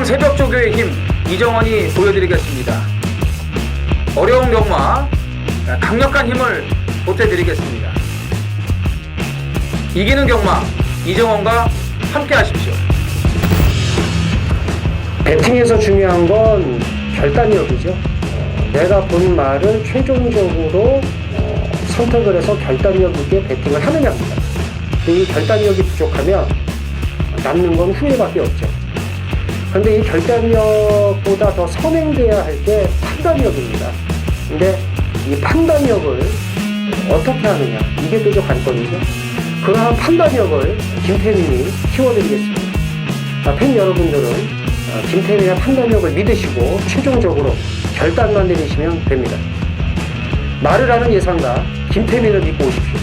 새벽조교의 힘 이정원이 보여드리겠습니다. 어려운 경마 강력한 힘을 보태드리겠습니다. 이기는 경마 이정원과 함께 하십시오. 배팅에서 중요한 건 결단력이죠. 내가 본 말을 최종적으로 선택을 해서 결단력 있게 배팅을 하느냐입니다. 이 결단력이 부족하면 남는 건 후회밖에 없죠. 그런데 이 결단력보다 더 선행돼야 할 게 판단력입니다. 근데 이 판단력을 어떻게 하느냐, 이게 또 관건이죠. 그러한 판단력을 김태민이 키워드리겠습니다. 팬 여러분들은 김태민의 판단력을 믿으시고 최종적으로 결단만 내리시면 됩니다. 말을 하는 예상가 김태민을 믿고 오십시오.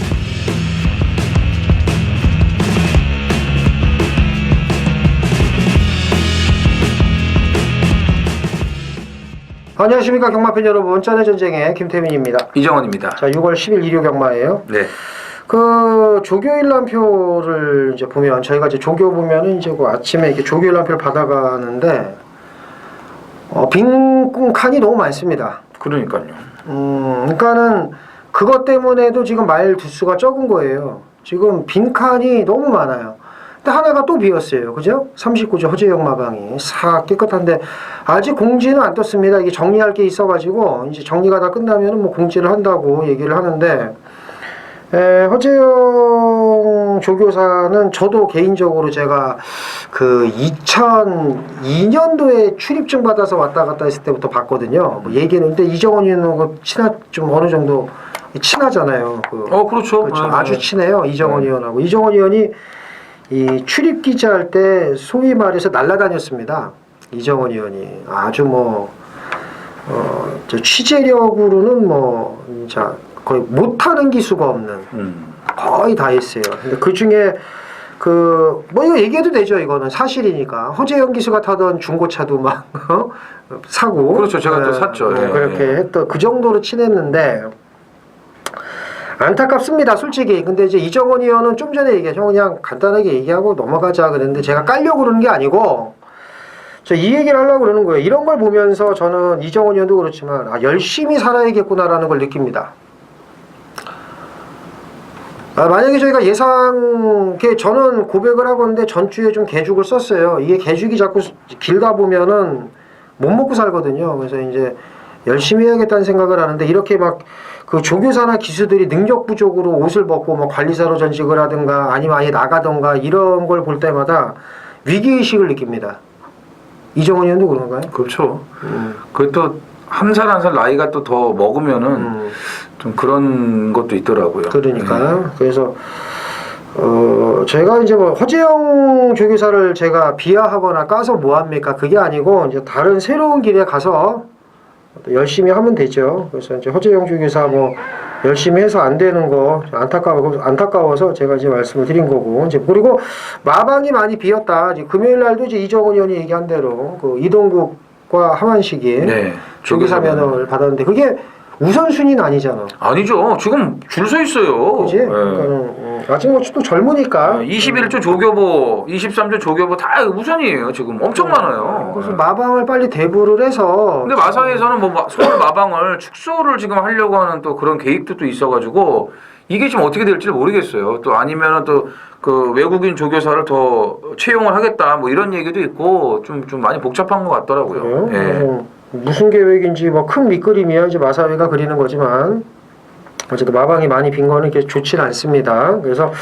안녕하십니까 경마팬 여러분, 짠의 전쟁의 김태민입니다. 이정원입니다. 자, 6월 10일 일요 경마예요. 네. 그 조교일람표를 이제 보면, 저희가 이제 조교 보면은 이제 그 아침에 이렇게 조교일람표를 받아가는데 빈 칸이 너무 많습니다. 그러니까요. 그러니까는 그것 때문에도 지금 말 두수가 적은 거예요. 지금 빈 칸이 너무 많아요. 근데 하나가 또 비었어요. 그죠? 39조 허재영 마방이 싹 깨끗한데 아직 공지는 안 떴습니다. 이게 정리할 게 있어가지고 이제 정리가 다 끝나면은 뭐 공지를 한다고 얘기를 하는데, 허재영 조교사는 저도 개인적으로 제가 그 2002년도에 출입증 받아서 왔다 갔다 했을 때부터 봤거든요. 뭐 얘기했는데 이정원 의원하고 좀 어느 정도 친하잖아요. 그렇죠. 그렇죠. 아주 친해요. 이정원 의원하고. 이정원 의원이 이 출입 기자 할 때 소위 말해서 날라다녔습니다. 이정원 의원이 아주 저 취재력으로는 자 거의 못하는 기수가 없는 거의 다 했어요. 근데 그 중에 이거 얘기해도 되죠. 이거는 사실이니까 허재영 기수가 타던 중고차도 막 사고. 그렇죠. 제가 또 샀죠. 그렇게 했던 그 정도로 친했는데. 안타깝습니다, 솔직히. 근데 이제 이정원 의원은 좀 전에 얘기했죠. 그냥 간단하게 얘기하고 넘어가자 그랬는데, 제가 깔려고 그러는 게 아니고 저 이 얘기를 하려고 그러는 거예요. 이런 걸 보면서 저는 이정원 의원도 그렇지만 열심히 살아야겠구나라는 걸 느낍니다. 만약에 저희가 저는 고백을 하고 있는데 전주에 좀 개죽을 썼어요. 이게 개죽이 자꾸 길 가보면은 못 먹고 살거든요. 그래서 이제 열심히 해야겠다는 생각을 하는데, 이렇게 막 그 조교사나 기수들이 능력 부족으로 옷을 벗고 관리사로 전직을 하든가 아니면 아예 나가던가 이런 걸 볼 때마다 위기의식을 느낍니다. 이정원 의원도 그런가요? 그렇죠. 그것도 한 살 한 살 나이가 또 더 먹으면은 좀 그런 것도 있더라고요. 그러니까 그래서 제가 이제 허재영 조교사를 제가 비하하거나 까서 뭐합니까? 그게 아니고 이제 다른 새로운 길에 가서 열심히 하면 되죠. 그래서 이제 허재영 조교사 열심히 해서 안 되는 거 안타까워서 제가 이제 말씀을 드린 거고, 이제 그리고 마방이 많이 비었다. 이제 금요일 날도 이제 이정원 의원이 얘기한 대로 그 이동국과 하만식이 조교사 면허를 받았는데 그게 우선순위는 아니잖아. 아니죠. 지금 줄 서 있어요. 그지? 아직 또 젊으니까. 21조 조교보, 23조 조교보 다 우선이에요. 지금 엄청 많아요. 그래서 마방을 빨리 대부를 해서. 근데 마상에서는 서울 마방을 축소를 지금 하려고 하는 또 그런 계획도 또 있어가지고 이게 지금 어떻게 될지 모르겠어요. 또 아니면은 또 그 외국인 조교사를 더 채용을 하겠다 이런 얘기도 있고 좀 많이 복잡한 것 같더라고요. 예. 무슨 계획인지 큰 밑그림이야 이제 마사회가 그리는 거지만, 어쨌든 마방이 많이 빈 거는 이렇게 좋지는 않습니다. 그래서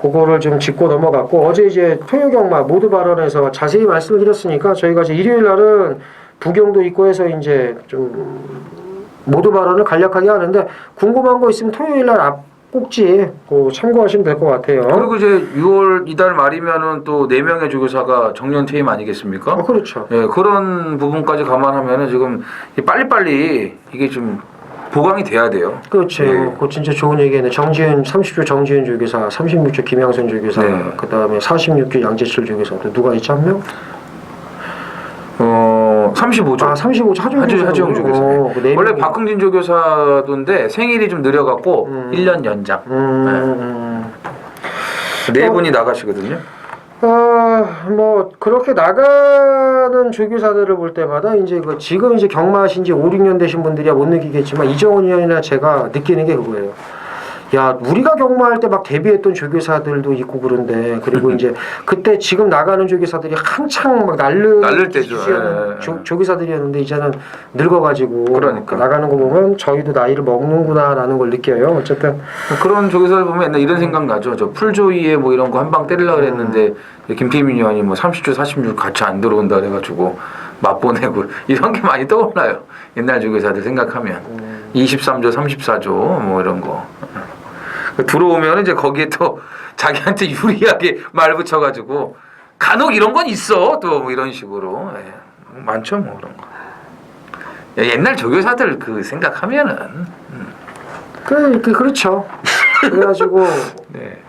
그거를 좀 짚고 넘어갔고, 어제 이제 토요경마 모두 발언에서 자세히 말씀을 드렸으니까 저희가 이제 일요일 날은 부경도 있고 해서 이제 좀 모두 발언을 간략하게 하는데, 궁금한 거 있으면 토요일 날 꼭지 참고하시면 될 것 같아요. 그리고 이제 6월 이달 말이면은 또 4명의 조교사가 정년 퇴임 아니겠습니까? 그렇죠. 예, 그런 부분까지 감안하면은 지금 빨리빨리 이게 좀 보강이 돼야 돼요. 그렇죠. 그거 진짜 좋은 얘기네. 30조 정지훈 조교사, 36조 김양선 조교사, 그 다음에 46조 양재철 조교사. 또 누가 있지, 한 명? 35조. 35조 하지영 조교사. 원래 박흥진 조교사도인데 생일이 좀 느려갖고 1년 연장. 네 분이 나가시거든요. 뭐 그렇게 나가는 조교사들을 볼 때마다 이제 그 지금 이제 경마하신 지 5, 6년 되신 분들이야 못 느끼겠지만 이정원 의원이나 제가 느끼는 게 그거예요. 야, 우리가 경마할 때 막 데뷔했던 조교사들도 있고 그런데 그리고 이제 그때 지금 나가는 조교사들이 한창 막 날릴 때죠. 예. 조교사들이었는데 이제는 늙어가지고 그러니까. 나가는 거 보면 저희도 나이를 먹는구나라는 걸 느껴요. 어쨌든 그런 조교사를 보면 옛날 이런 생각 나죠. 저 풀조이에 뭐 이런 거 한 방 때리려고 그랬는데 김태민 의원이 뭐 30주 40주 같이 안 들어온다 그래가지고 맛보내고 이런 게 많이 떠올라요. 옛날 조교사들 생각하면 23조 34조 뭐 이런 거 들어오면 이제 거기에 또 자기한테 유리하게 말 붙여가지고 간혹 이런 건 있어 또 뭐 이런 식으로 많죠 뭐 그런 거. 옛날 조교사들 그 생각하면은 그렇죠. 그래가지고 네.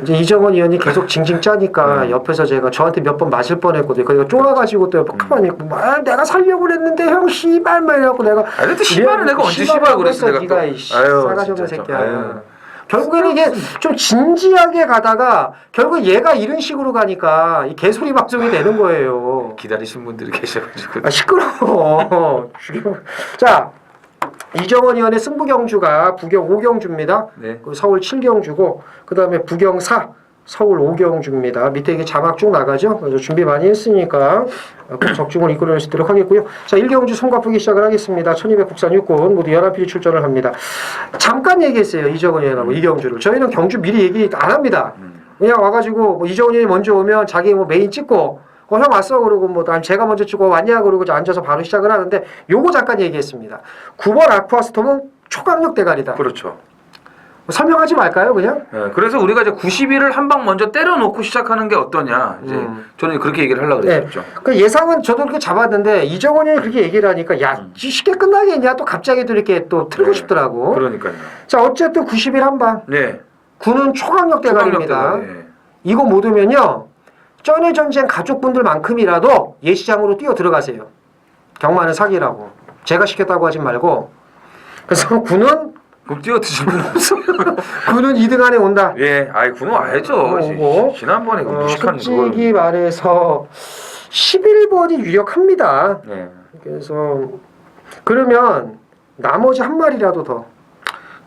이제 이정원 의원이 계속 징징 짜니까 옆에서 제가 저한테 몇 번 맞을 뻔했거든요. 그러니까 쫄아가지고 또 가만히 있고 내가 살려고 그랬는데 형 씨발 막 이래갖고 내가 아니 근데 씨발은 내가 언제 씨발 그랬어 내가 네가 또 싸가지 없는 새끼야. 결국에는 이게 좀 진지하게 가다가 결국 얘가 이런 식으로 가니까 이 개소리 방송이 되는 거예요. 기다리신 분들이 계셔가지고 시끄러워. 자, 이정원 의원의 승부경주가 부경 5경주입니다. 네. 서울 7경주고 그 다음에 부경 4 서울 5경주입니다. 밑에 이게 자막 쭉 나가죠. 그래서 준비 많이 했으니까 꼭 적중을 이끌어낼 수 있도록 하겠고요. 자, 1경주 손가쁘기 시작을 하겠습니다. 1200 국산 육군 모두 11필이 출전을 합니다. 잠깐 얘기했어요. 이정원 의원하고 2경주를. 저희는 경주 미리 얘기 안 합니다. 그냥 와가지고 뭐 이정원 의원이 먼저 오면 자기 뭐 메인 찍고 형 왔어 그러고 뭐 제가 먼저 찍고 왔냐 그러고 앉아서 바로 시작을 하는데 요거 잠깐 얘기했습니다. 9번 아쿠아스톰은 초강력 대가리다. 그렇죠. 설명하지 말까요, 그냥? 네, 그래서 우리가 이제 90일을 한 방 먼저 때려놓고 시작하는 게 어떠냐. 이제 저는 그렇게 얘기를 하려고 그랬었죠. 그 예상은 저도 그렇게 잡았는데 이정원이 그렇게 얘기를 하니까 야 쉽게 끝나겠냐 또 갑자기 또 이렇게 또 틀고 싶더라고. 그러니까요. 자 어쨌든 90일 한 방. 네. 군은 초강력 대가리입니다. 이거 못 오면요 전의 전쟁 가족분들만큼이라도 예시장으로 뛰어 들어가세요. 경마는 사기라고. 제가 시켰다고 하지 말고. 그래서 군은 그럼 뛰어드실 분 없어요. 군은 2등 안에 온다. 예, 아이 군은 와야죠. 지난번에 그 무식한 솔직히 말해서 11번이 유력합니다. 네. 그래서 그러면 나머지 한 마리라도 더.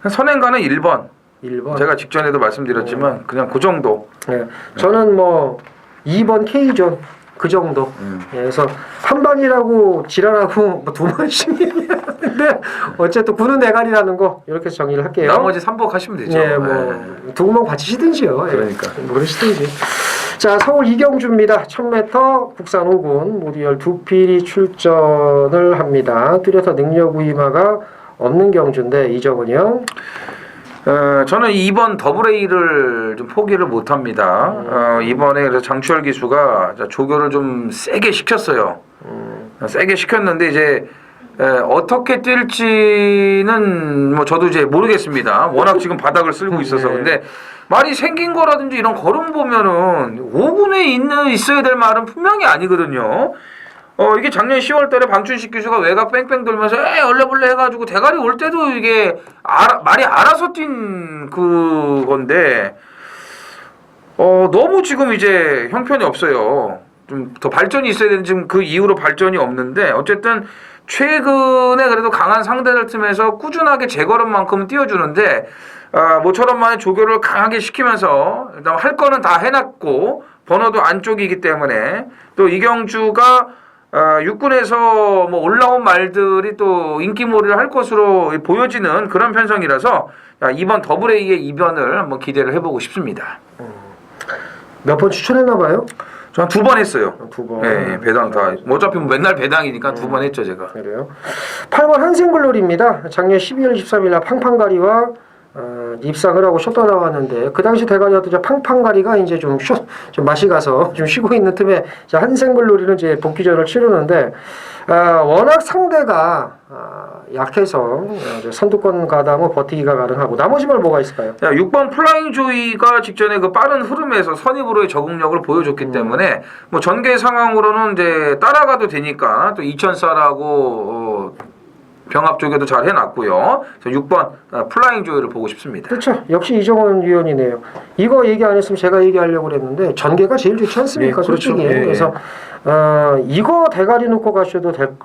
선행가는 1번. 1번. 제가 직전에도 말씀드렸지만 그냥 그 정도. 네. 저는 뭐 2번 K존 그 정도. 그래서 한 방이라고 지랄하고 뭐 두 번씩 얘기하는데 어쨌든 군은 대가리라는 거 이렇게 정리를 할게요. 나머지 3복 하시면 되죠. 네, 뭐 두 구멍 받치시든지요. 그러니까. 모르시든지. 자, 서울 이경주입니다. 1000m 국산 5군 모두 12필이 출전을 합니다. 뚜렷한 능력 우위마가 없는 경주인데 이정은이요. 저는 2번 더블 A를 좀 포기를 못합니다. 이번에 그래서 장추열 기수가 조교를 좀 세게 시켰어요. 세게 시켰는데 이제 어떻게 뛸지는 뭐 저도 이제 모르겠습니다. 워낙 지금 바닥을 쓸고 있어서. 네. 근데 말이 생긴 거라든지 이런 걸음 보면은 5군에 있어야 될 말은 분명히 아니거든요. 이게 작년 10월 달에 방춘식 교수가 외곽 뺑뺑 돌면서 얼레벌레 해가지고 대가리 올 때도 이게 말이 알아서 뛴 그건데 너무 지금 이제 형편이 없어요. 좀 더 발전이 있어야 되는데 지금 그 이후로 발전이 없는데 어쨌든 최근에 그래도 강한 상대를 틈에서 꾸준하게 제걸음만큼은 띄워주는데 모처럼만의 조교를 강하게 시키면서 일단 할 거는 다 해놨고 번호도 안쪽이기 때문에 또 이경주가 육군에서 뭐 올라온 말들이 또 인기몰이를 할 것으로 보여지는 그런 편성이라서 이번 더블 A의 이변을 한번 기대를 해보고 싶습니다. 몇 번 추천했나 봐요? 저 한 2번 했어요. 2번. 네, 배당 다. 어차피 뭐 맨날 배당이니까 2번 했죠, 제가. 그래요. 8번 한생글로리입니다. 작년 12월 23일 날 팡팡가리와 입상을 하고 쉬었다 나왔는데 그 당시 대가리였던 팡팡가리가 이제 좀 맛이 가서 좀 쉬고 있는 틈에 한생글로리는 이제 복귀전을 치르는데 워낙 상대가 약해서 선두권 가담은 버티기가 가능하고 나머지 말 뭐가 있을까요? 6번 플라잉 조이가 직전에 그 빠른 흐름에서 선입으로의 적응력을 보여줬기 때문에 뭐 전개 상황으로는 이제 따라가도 되니까 또 2000쌀하고 병합 조교도 잘 해놨고요. 6번 플라잉 조교를 보고 싶습니다. 그렇죠. 역시 이정원 위원이네요. 이거 얘기 안 했으면 제가 얘기하려고 그랬는데 전개가 제일 좋지 않습니까? 네, 그렇죠. 솔직히. 예, 그래서 이거 대가리 놓고 가셔도 될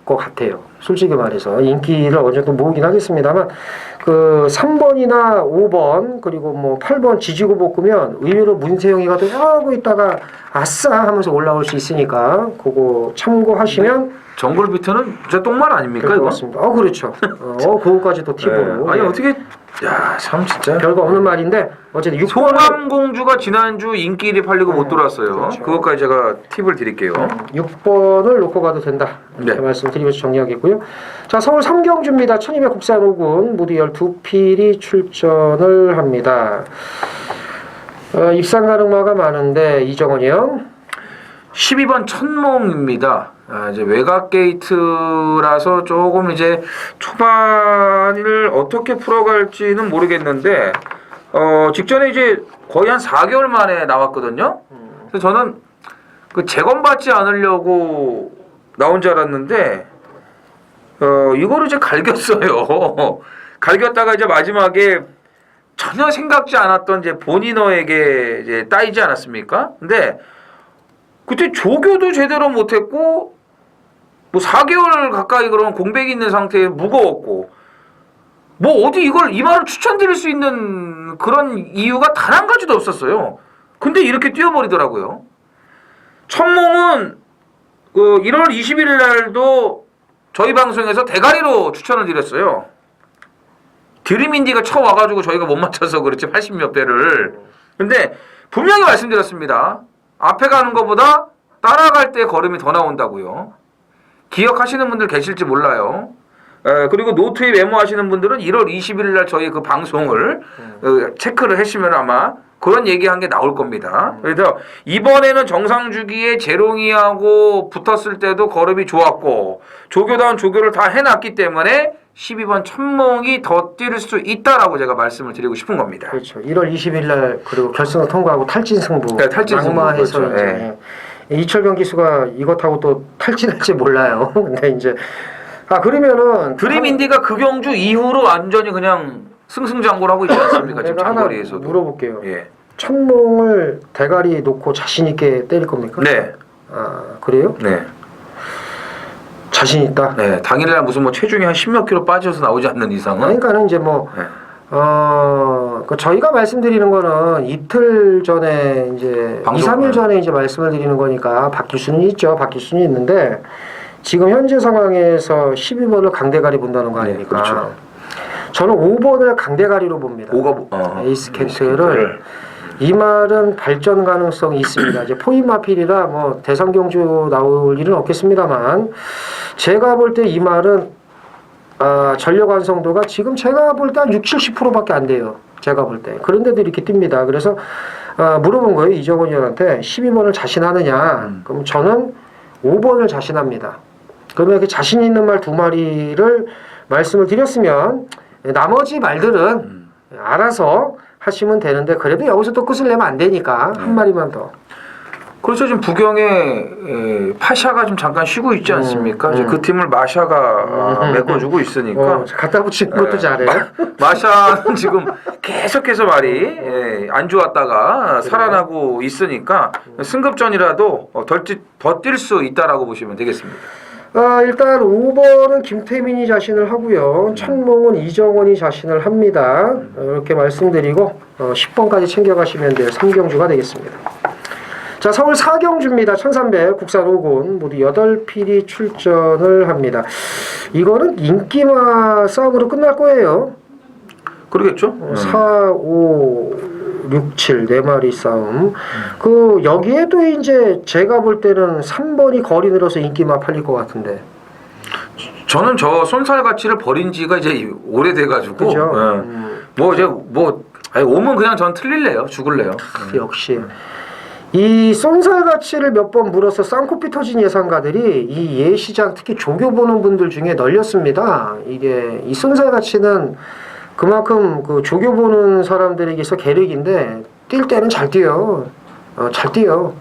것 같아요. 솔직히 말해서 인기를 어느 정도 모으긴 하겠습니다만 그 3번이나 5번 그리고 뭐 8번 지지고 볶으면 의외로 문세영이가 또 하고 있다가 아싸 하면서 올라올 수 있으니까 그거 참고하시면 정글 비트는 진짜 똥말 아닙니까 될 것 이거? 같습니다. 그렇죠. 그거까지도 팁으로. 아니 예. 어떻게 참 진짜 별거 없는 말인데 어쨌든 6번을 소감공주가 지난주 인기 1위 팔리고 못 들어왔어요. 그렇죠. 그것까지 제가 팁을 드릴게요. 6번을 놓고 가도 된다. 이렇게 네. 말씀드리면서 정리하겠고요. 자, 서울 삼경주입니다. 1200 국산 5군 모두 12필이 출전을 합니다. 입상 가능마가 많은데 이정원이 형 12번 천몽입니다. 이제 외곽 게이트라서 조금 이제 초반을 어떻게 풀어갈지는 모르겠는데 직전에 이제 거의 한 4개월 만에 나왔거든요. 그래서 저는 그 재검받지 않으려고 나온 줄 알았는데 이거를 이제 갈겼어요. 갈겼다가 이제 마지막에 전혀 생각지 않았던 이제 본인어에게 이제 따이지 않았습니까? 근데 그때 조교도 제대로 못했고 뭐 4개월 가까이 그런 공백이 있는 상태에 무거웠고 뭐 어디 이 말을 추천드릴 수 있는 그런 이유가 단 한 가지도 없었어요. 근데 이렇게 뛰어버리더라고요. 천몽은 그 1월 21일 날도 저희 방송에서 대가리로 추천을 드렸어요. 드림인디가 쳐와가지고 저희가 못 맞춰서 그렇지 80몇 배를. 근데 분명히 말씀드렸습니다. 앞에 가는 것보다 따라갈 때 걸음이 더 나온다고요. 기억하시는 분들 계실지 몰라요. 그리고 노트에 메모하시는 분들은 1월 20일 날 저희 그 방송을 체크를 하시면 아마 그런 얘기한 게 나올 겁니다. 그래서 이번에는 정상주기에 재롱이하고 붙었을 때도 걸음이 좋았고 조교다운 조교를 다 해놨기 때문에 12번 천몽이 더 뛸 수 있다라고 제가 말씀을 드리고 싶은 겁니다. 그렇죠. 1월 20일 날 그리고 결승을 통과하고 탈진 승부. 네, 탈진 승부. 낙마해서 그렇죠. 이제 이철경 기수가 이거 타고 또 탈진할지 몰라요. 근데 이제 그러면은 드림인디가 그 경주 이후로 완전히 그냥 승승장구를 하고 있지 않습니까? 지금 내가 하나 장거리에서도. 물어볼게요. 예. 천몽을 대가리 놓고 자신 있게 때릴 겁니까? 네. 그래요? 네. 자신 있다. 네. 당일날 무슨 뭐 체중이 한 10몇 킬로 빠져서 나오지 않는 이상은. 그러니까는 이제 뭐 네. 저희가 말씀드리는 거는 이틀 전에 이제 2, 3일 전에 이제 말씀을 드리는 거니까 바뀔 수는 있죠. 바뀔 수는 있는데 지금 현재 상황에서 12번을 강대가리 본다는 거 아닙니까? 네, 그렇죠. 저는 5번을 강대가리로 봅니다. 에이스 켄트를. 이 말은 발전 가능성이 있습니다. 이제 포인마필이라 뭐 대성경주 나올 일은 없겠습니다만 제가 볼 때 이 말은 전력 완성도가 지금 제가 볼 때 한 60, 70%밖에 안 돼요. 제가 볼 때. 그런데도 이렇게 뜁니다. 그래서 물어본 거예요. 이정원 의원한테 12번을 자신하느냐. 그럼 저는 5번을 자신합니다. 그러면 이렇게 자신 있는 말 2마리를 말씀을 드렸으면 나머지 말들은 알아서 하시면 되는데 그래도 여기서 또 끝을 내면 안 되니까 한 마리만 더. 그렇죠. 지금 부경에 파샤가 좀 잠깐 쉬고 있지 않습니까? 이제 그 팀을 마샤가 메꿔주고 있으니까. 갖다 붙이는 것도 잘해. 마샤는 지금 계속해서 말이 안 좋았다가 살아나고 있으니까 승급전이라도 더 뛸 수 있다라고 보시면 되겠습니다. 일단 5번은 김태민이 자신을 하고요. 천몽은 이정원이 자신을 합니다. 이렇게 말씀드리고 10번까지 챙겨가시면 돼요. 3경주가 되겠습니다. 자, 서울 4경주입니다. 1300 국산 5군 모두 8필이 출전을 합니다. 이거는 인기마 싸움으로 끝날 거예요. 그러겠죠? 4, 5, 6, 7 4마리 싸움. 여기에도 이제 제가 볼 때는 3번이 거리 늘어서 인기마 팔릴 것 같은데. 저는 저 손살 가치를 버린 지가 이제 오래돼가지고. 그죠? 오면 그냥 전 틀릴래요. 죽을래요. 역시. 이 쏜살 가치를 몇 번 물어서 쌍코피 터진 예상가들이 이 예시장 특히 조교 보는 분들 중에 널렸습니다. 이게 이 쏜살 가치는 그만큼 그 조교 보는 사람들에게서 계륵인데 뛸 때는 잘 뛰어요. 잘 뛰어.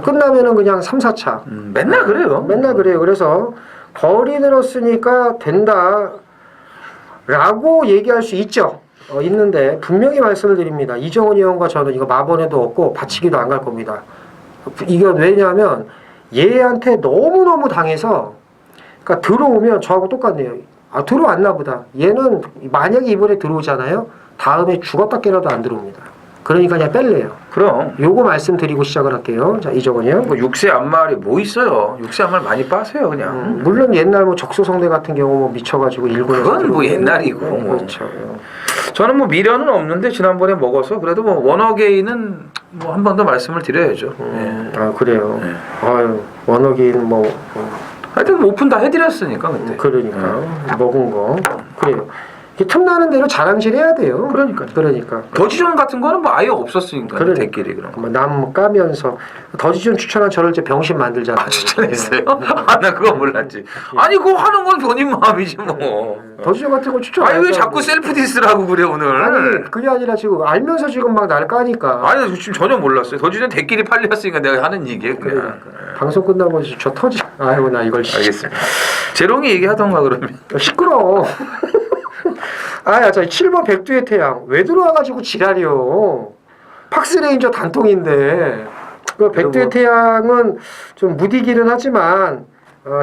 끝나면은 그냥 3, 4차. 맨날 그래요. 맨날 그래요. 그래서 벌이 늘었으니까 된다 라고 얘기할 수 있죠. 있는데 분명히 말씀을 드립니다. 이정훈 의원과 저는 이거 마번에도 없고 바치기도 안 갈 겁니다. 이건 왜냐하면 얘한테 너무너무 당해서, 그러니까 들어오면 저하고 똑같네요. 들어왔나 보다. 얘는 만약에 이번에 들어오잖아요. 다음에 죽었다 깨라도 안 들어옵니다. 그러니까 그냥 뺄래요. 그럼 요거 말씀드리고 시작을 할게요. 자, 이정훈이요. 뭐 육세 안말이 뭐 있어요? 육세 안말 많이 빠세요 그냥. 물론 옛날 뭐 적소성대 같은 경우 뭐 미쳐가지고 일본에서 그건 뭐 들어오고. 옛날이고 뭐. 그렇죠. 저는 뭐 미련은 없는데 지난번에 먹어서 그래도 뭐 원어게인은 뭐 한 번 더 말씀을 드려야죠. 그래요. 네. 아유, 원어기는 뭐 하여튼 뭐 오픈 다 해드렸으니까 그때. 그러니까 먹은 거 그래요. 이게 틈나는 대로 자랑질 해야 돼요. 그러니까. 더지존 같은 거는 뭐 아예 없었으니까 그러니까. 대끼리 그런 거. 남 까면서 더지존 추천한 저를 이제 병신 만들잖아요. 추천했어요? 나 그거 몰랐지. 아니 그거 하는 건 본인 마음이지 뭐. 더지존 같은 거 추천. 아니 안 왜 했다고. 자꾸 셀프 디스라고 그래 오늘? 아니 그게 아니라 지금 알면서 지금 막 날 까니까. 아니 나 지금 전혀 몰랐어요. 더지존 대끼리 팔렸으니까 내가 하는 얘기예요 그냥. 그러니까. 방송 끝나고 저 터지. 아이고 나 이걸. 알겠습니다. 재롱이 얘기하던가 그러면. 시끄러워. 자 7번 백두의 태양 왜 들어와가지고 지랄이요. 팍스레인저 단통인데 그 백두의 태양은 좀 무디기는 하지만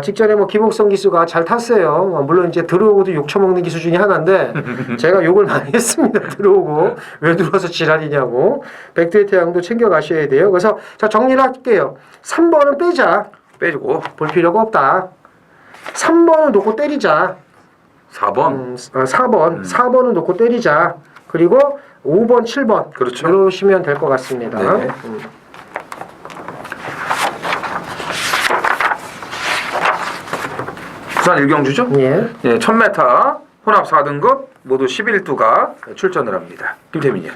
직전에 뭐 김옥성 기수가 잘 탔어요. 물론 이제 들어오고도 욕 처먹는 기수 중에 하나인데 제가 욕을 많이 했습니다. 들어오고 왜 들어와서 지랄이냐고. 백두의 태양도 챙겨 가셔야 돼요. 그래서 자 정리를 할게요. 3번은 빼자. 빼주고 볼 필요가 없다. 3번은 놓고 때리자. 4번. 4번은 놓고 때리자. 그리고 5번, 7번 그렇죠. 그러시면 될 것 같습니다. 네. 부산 일경주죠? 예. 예, 1000m 혼합 4등급 모두 11두가 출전을 합니다. 김태민이요.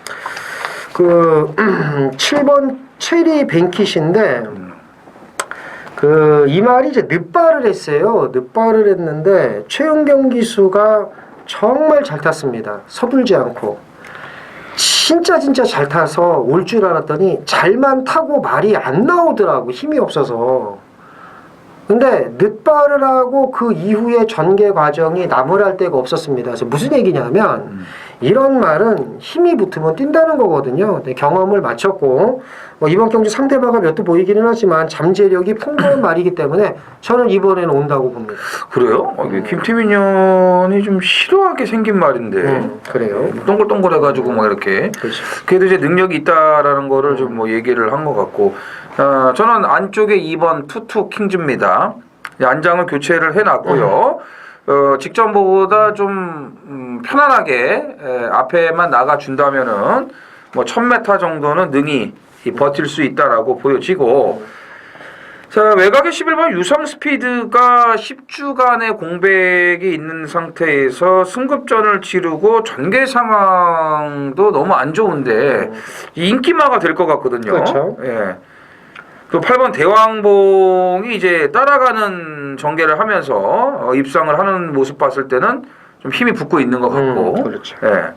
7번 체리 뱅킷인데 이 말이 이제 늦발을 했어요. 늦발을 했는데 최은경 기수가 정말 잘 탔습니다. 서둘지 않고 진짜 잘 타서 올 줄 알았더니 잘만 타고 말이 안 나오더라고. 힘이 없어서. 근데 늦발을 하고 그 이후의 전개 과정이 나무랄 데가 없었습니다. 그래서 무슨 얘기냐면 이런 말은 힘이 붙으면 뛴다는 거거든요. 네, 경험을 마쳤고 이번 경주 상대방가 몇 도 보이기는 하지만 잠재력이 풍부한 말이기 때문에 저는 이번에는 온다고 봅니다. 그래요? 김태민 의원이 좀 싫어하게 생긴 말인데 그래요. 동글동글해가지고 막 이렇게 그렇죠. 그래도 이제 능력이 있다라는 거를 좀 뭐 얘기를 한 것 같고 저는 안쪽에 2번 투투 킹즈입니다. 안장을 교체를 해놨고요. 직전보다 좀 편안하게 앞에만 나가준다면은 뭐 1000m 정도는 능히 버틸 수 있다라고 보여지고 자 외곽의 11번 유성 스피드가 10주간의 공백이 있는 상태에서 승급전을 치르고 전개 상황도 너무 안 좋은데 인기마가 될 것 같거든요. 그렇죠. 예. 그 8번 대왕봉이 이제 따라가는 전개를 하면서 입상을 하는 모습 봤을 때는 좀 힘이 붙고 있는 것 같고. 그렇죠. 예.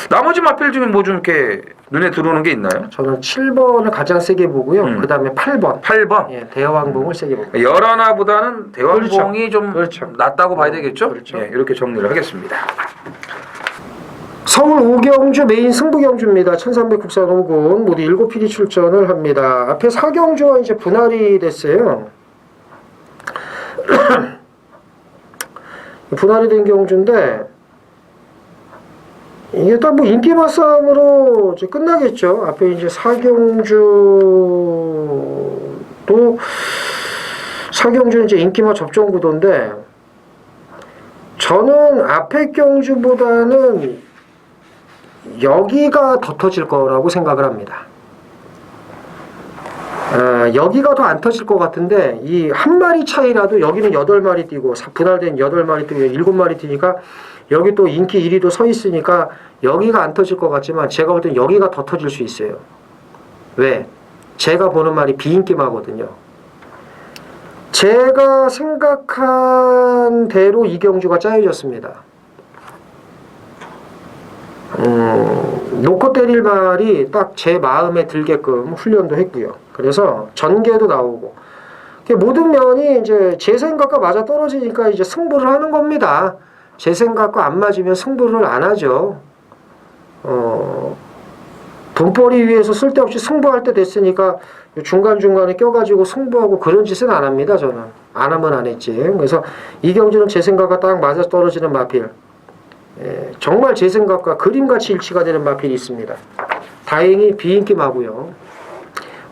나머지 마필 중에 뭐 좀 이렇게 눈에 들어오는 게 있나요? 저는 7번을 가장 세게 보고요. 그 다음에 8번. 8번. 예, 대왕봉을 세게 봅니다. 열하나보다는 대왕봉이 좀 그렇죠. 낫다고 봐야 되겠죠? 그렇죠. 예, 이렇게 정리를 하겠습니다. 서울 오경주 메인 승부경주입니다. 1300 국산 5군 모두 7필이 출전을 합니다. 앞에 4경주와 이제 분할이 됐어요. 분할이 된 경주인데 이게 딱 뭐 인기 맞싸움으로 이제 끝나겠죠. 앞에 이제 4경주는 이제 인기마 접종 구도인데 저는 앞에 경주보다는 여기가 더 터질 거라고 생각을 합니다. 여기가 더 안 터질 것 같은데 이 한 마리 차이라도 여기는 8마리 뛰고 분할된 8마리 뛰고 7마리 뛰니까 여기 또 인기 1위도 서 있으니까 여기가 안 터질 것 같지만 제가 볼 땐 여기가 더 터질 수 있어요. 왜? 제가 보는 말이 비인기마거든요. 제가 생각한 대로 이경주가 짜여졌습니다. 놓고 때릴 말이 딱 제 마음에 들게끔 훈련도 했고요. 그래서 전개도 나오고 모든 면이 이제 제 생각과 맞아 떨어지니까 이제 승부를 하는 겁니다. 제 생각과 안 맞으면 승부를 안 하죠. 돈벌이 위해서 쓸데없이 승부할 때 됐으니까 중간중간에 껴가지고 승부하고 그런 짓은 안 합니다. 저는 안 하면 안 했지. 그래서 이 경주는 제 생각과 딱 맞아 떨어지는 마필, 정말 제 생각과 그림같이 일치가 되는 마필이 있습니다. 다행히 비인기마고요.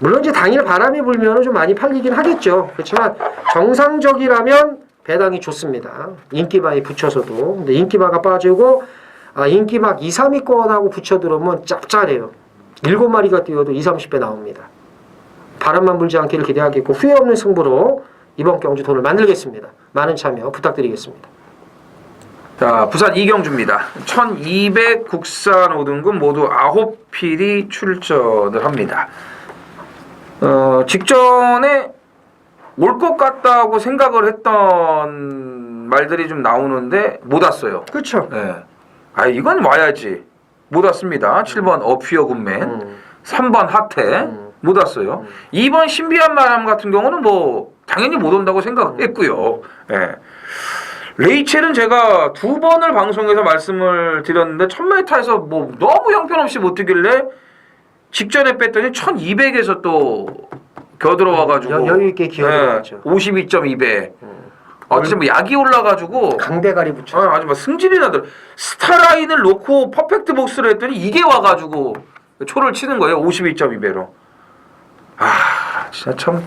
물론 이제 당일 바람이 불면 좀 많이 팔리긴 하겠죠. 그렇지만 정상적이라면 배당이 좋습니다. 인기마에 붙여서도. 근데 인기마가 빠지고 인기막 2, 3위권하고 붙여 들어오면 짭짤해요. 7마리가 뛰어도 20, 30배 나옵니다. 바람만 불지 않기를 기대하겠고 후회 없는 승부로 이번 경주 돈을 만들겠습니다. 많은 참여 부탁드리겠습니다. 자, 부산 이경주입니다. 1200 국산 5등급 모두 9필이 출전을 합니다. 직전에 올 것 같다고 생각을 했던 말들이 좀 나오는데 못 왔어요. 그렇죠. 네. 이건 와야지. 못 왔습니다. 7번 어피어 굿맨, 3번 하태 못 왔어요. 2번 신비한 바람 같은 경우는 뭐 당연히 못 온다고 생각을 했고요. 네. 레이첼은 제가 2번을 방송에서 말씀을 드렸는데 1000m에서 뭐 너무 형편없이 못 뛰길래 직전에 뺐더니 1200에서 또 겨들어와가지고 여유 있게 기어들어갔죠. 52.2배. 진짜 뭐 약이 올라가지고 강대가리 붙여. 아주 막 승질이 나더라. 스타라인을 놓고 퍼펙트 복스를 했더니 이게 와가지고 초를 치는 거예요. 52.2배로. 진짜 참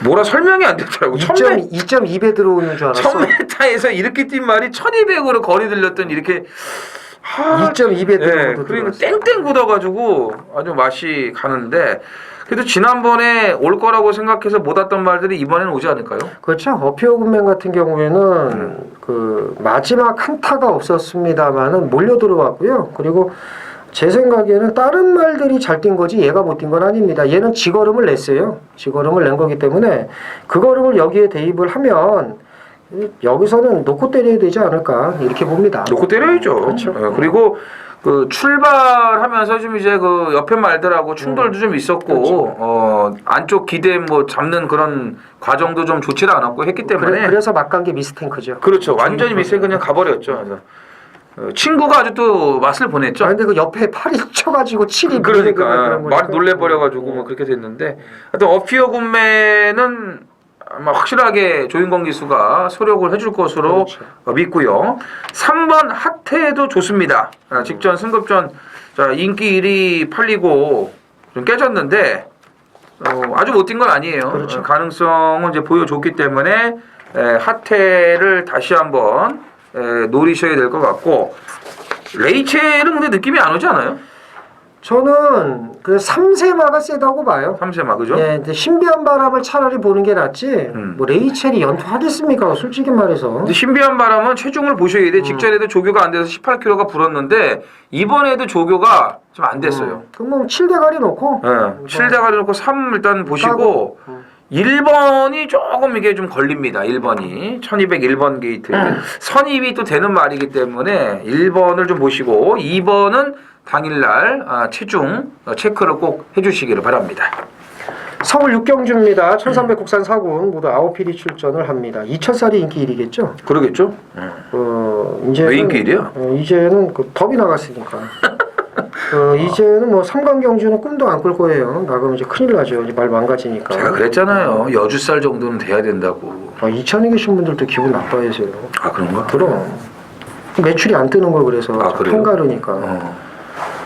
뭐라 설명이 안 되더라고. 2.2배 들어오는 줄 알았어. 1000m에서 이렇게 뛴 말이 1200으로 거리 들렸더니 이렇게 2.2배 들어오는 그러니까 땡땡 굳어가지고 아주 맛이 가는데 그래도 지난번에 올 거라고 생각해서 못 왔던 말들이 이번에는 오지 않을까요? 그렇죠. 어피어 굿맨 같은 경우에는 그 마지막 한타가 없었습니다만은 몰려 들어왔고요. 그리고 제 생각에는 다른 말들이 잘 뛴 거지 얘가 못 뛴 건 아닙니다. 얘는 지걸음을 냈어요. 지걸음을 낸 거기 때문에 그 걸음을 여기에 대입을 하면 여기서는 놓고 때려야 되지 않을까 이렇게 봅니다. 놓고 때려야죠. 그렇죠. 그리고 그 출발하면서 좀 이제 그 옆에 말들하고 충돌도 좀 있었고 그렇죠. 안쪽 기대 뭐 잡는 그런 과정도 좀 좋지도 않았고 했기 때문에 그래서 막 간 게 미스탱크죠. 그렇죠. 완전히 미스탱크 그냥 가버렸죠. 그래서 친구가 아주 또 맛을 보냈죠. 근데 그 옆에 팔이 쳐가지고 칠이 그러니까 말이 놀래버려가지고 뭐 그렇게 됐는데 하여튼 어피어 굿맨은 아마 확실하게 조인권 기수가 소력을 해줄 것으로 그렇죠. 믿고요. 3번 하태도 좋습니다. 직전 승급전 인기 1위 팔리고 좀 깨졌는데 아주 못 뛴 건 아니에요. 그렇죠. 가능성은 이제 보여줬기 때문에 하태를 다시 한번 노리셔야 될 것 같고 레이첼은 근데 느낌이 안 오지 않아요? 저는 그 3세마가 세다고 봐요. 3세마 그죠? 예, 근데 신비한 바람을 차라리 보는 게 낫지. 뭐 레이첼이 연투하겠습니까? 솔직히 말해서. 근데 신비한 바람은 체중을 보셔야 돼. 직전에도 조교가 안 돼서 18kg가 불었는데 이번에도 조교가 좀 안 됐어요. 그럼 뭐 7대가리 놓고. 7대 가리 놓고 3 일단 보시고 1번이 조금 이게 좀 걸립니다. 1번이 1201번 게이트 선입이 또 되는 말이기 때문에 1번을 좀 보시고 2번은 당일날 체중 체크를 꼭 해주시기를 바랍니다. 서울 6경주입니다. 1300 국산 4군 모두 9필이 출전을 합니다. 2000살이 인기 1위겠죠? 그러겠죠? 이제는, 왜 인기 1위야? 이제는 그 법이 나갔으니까. 이제는 뭐 3강 경주는 꿈도 안 꿀 거예요. 나가면 이제 큰일 나죠. 이제 말 망가지니까. 제가 그랬잖아요. 여주살 정도는 돼야 된다고. 이천에 계신 분들도 기분 나빠해서요. 그런가? 그럼 매출이 안 뜨는 거 그래서 그래요? 통가르니까.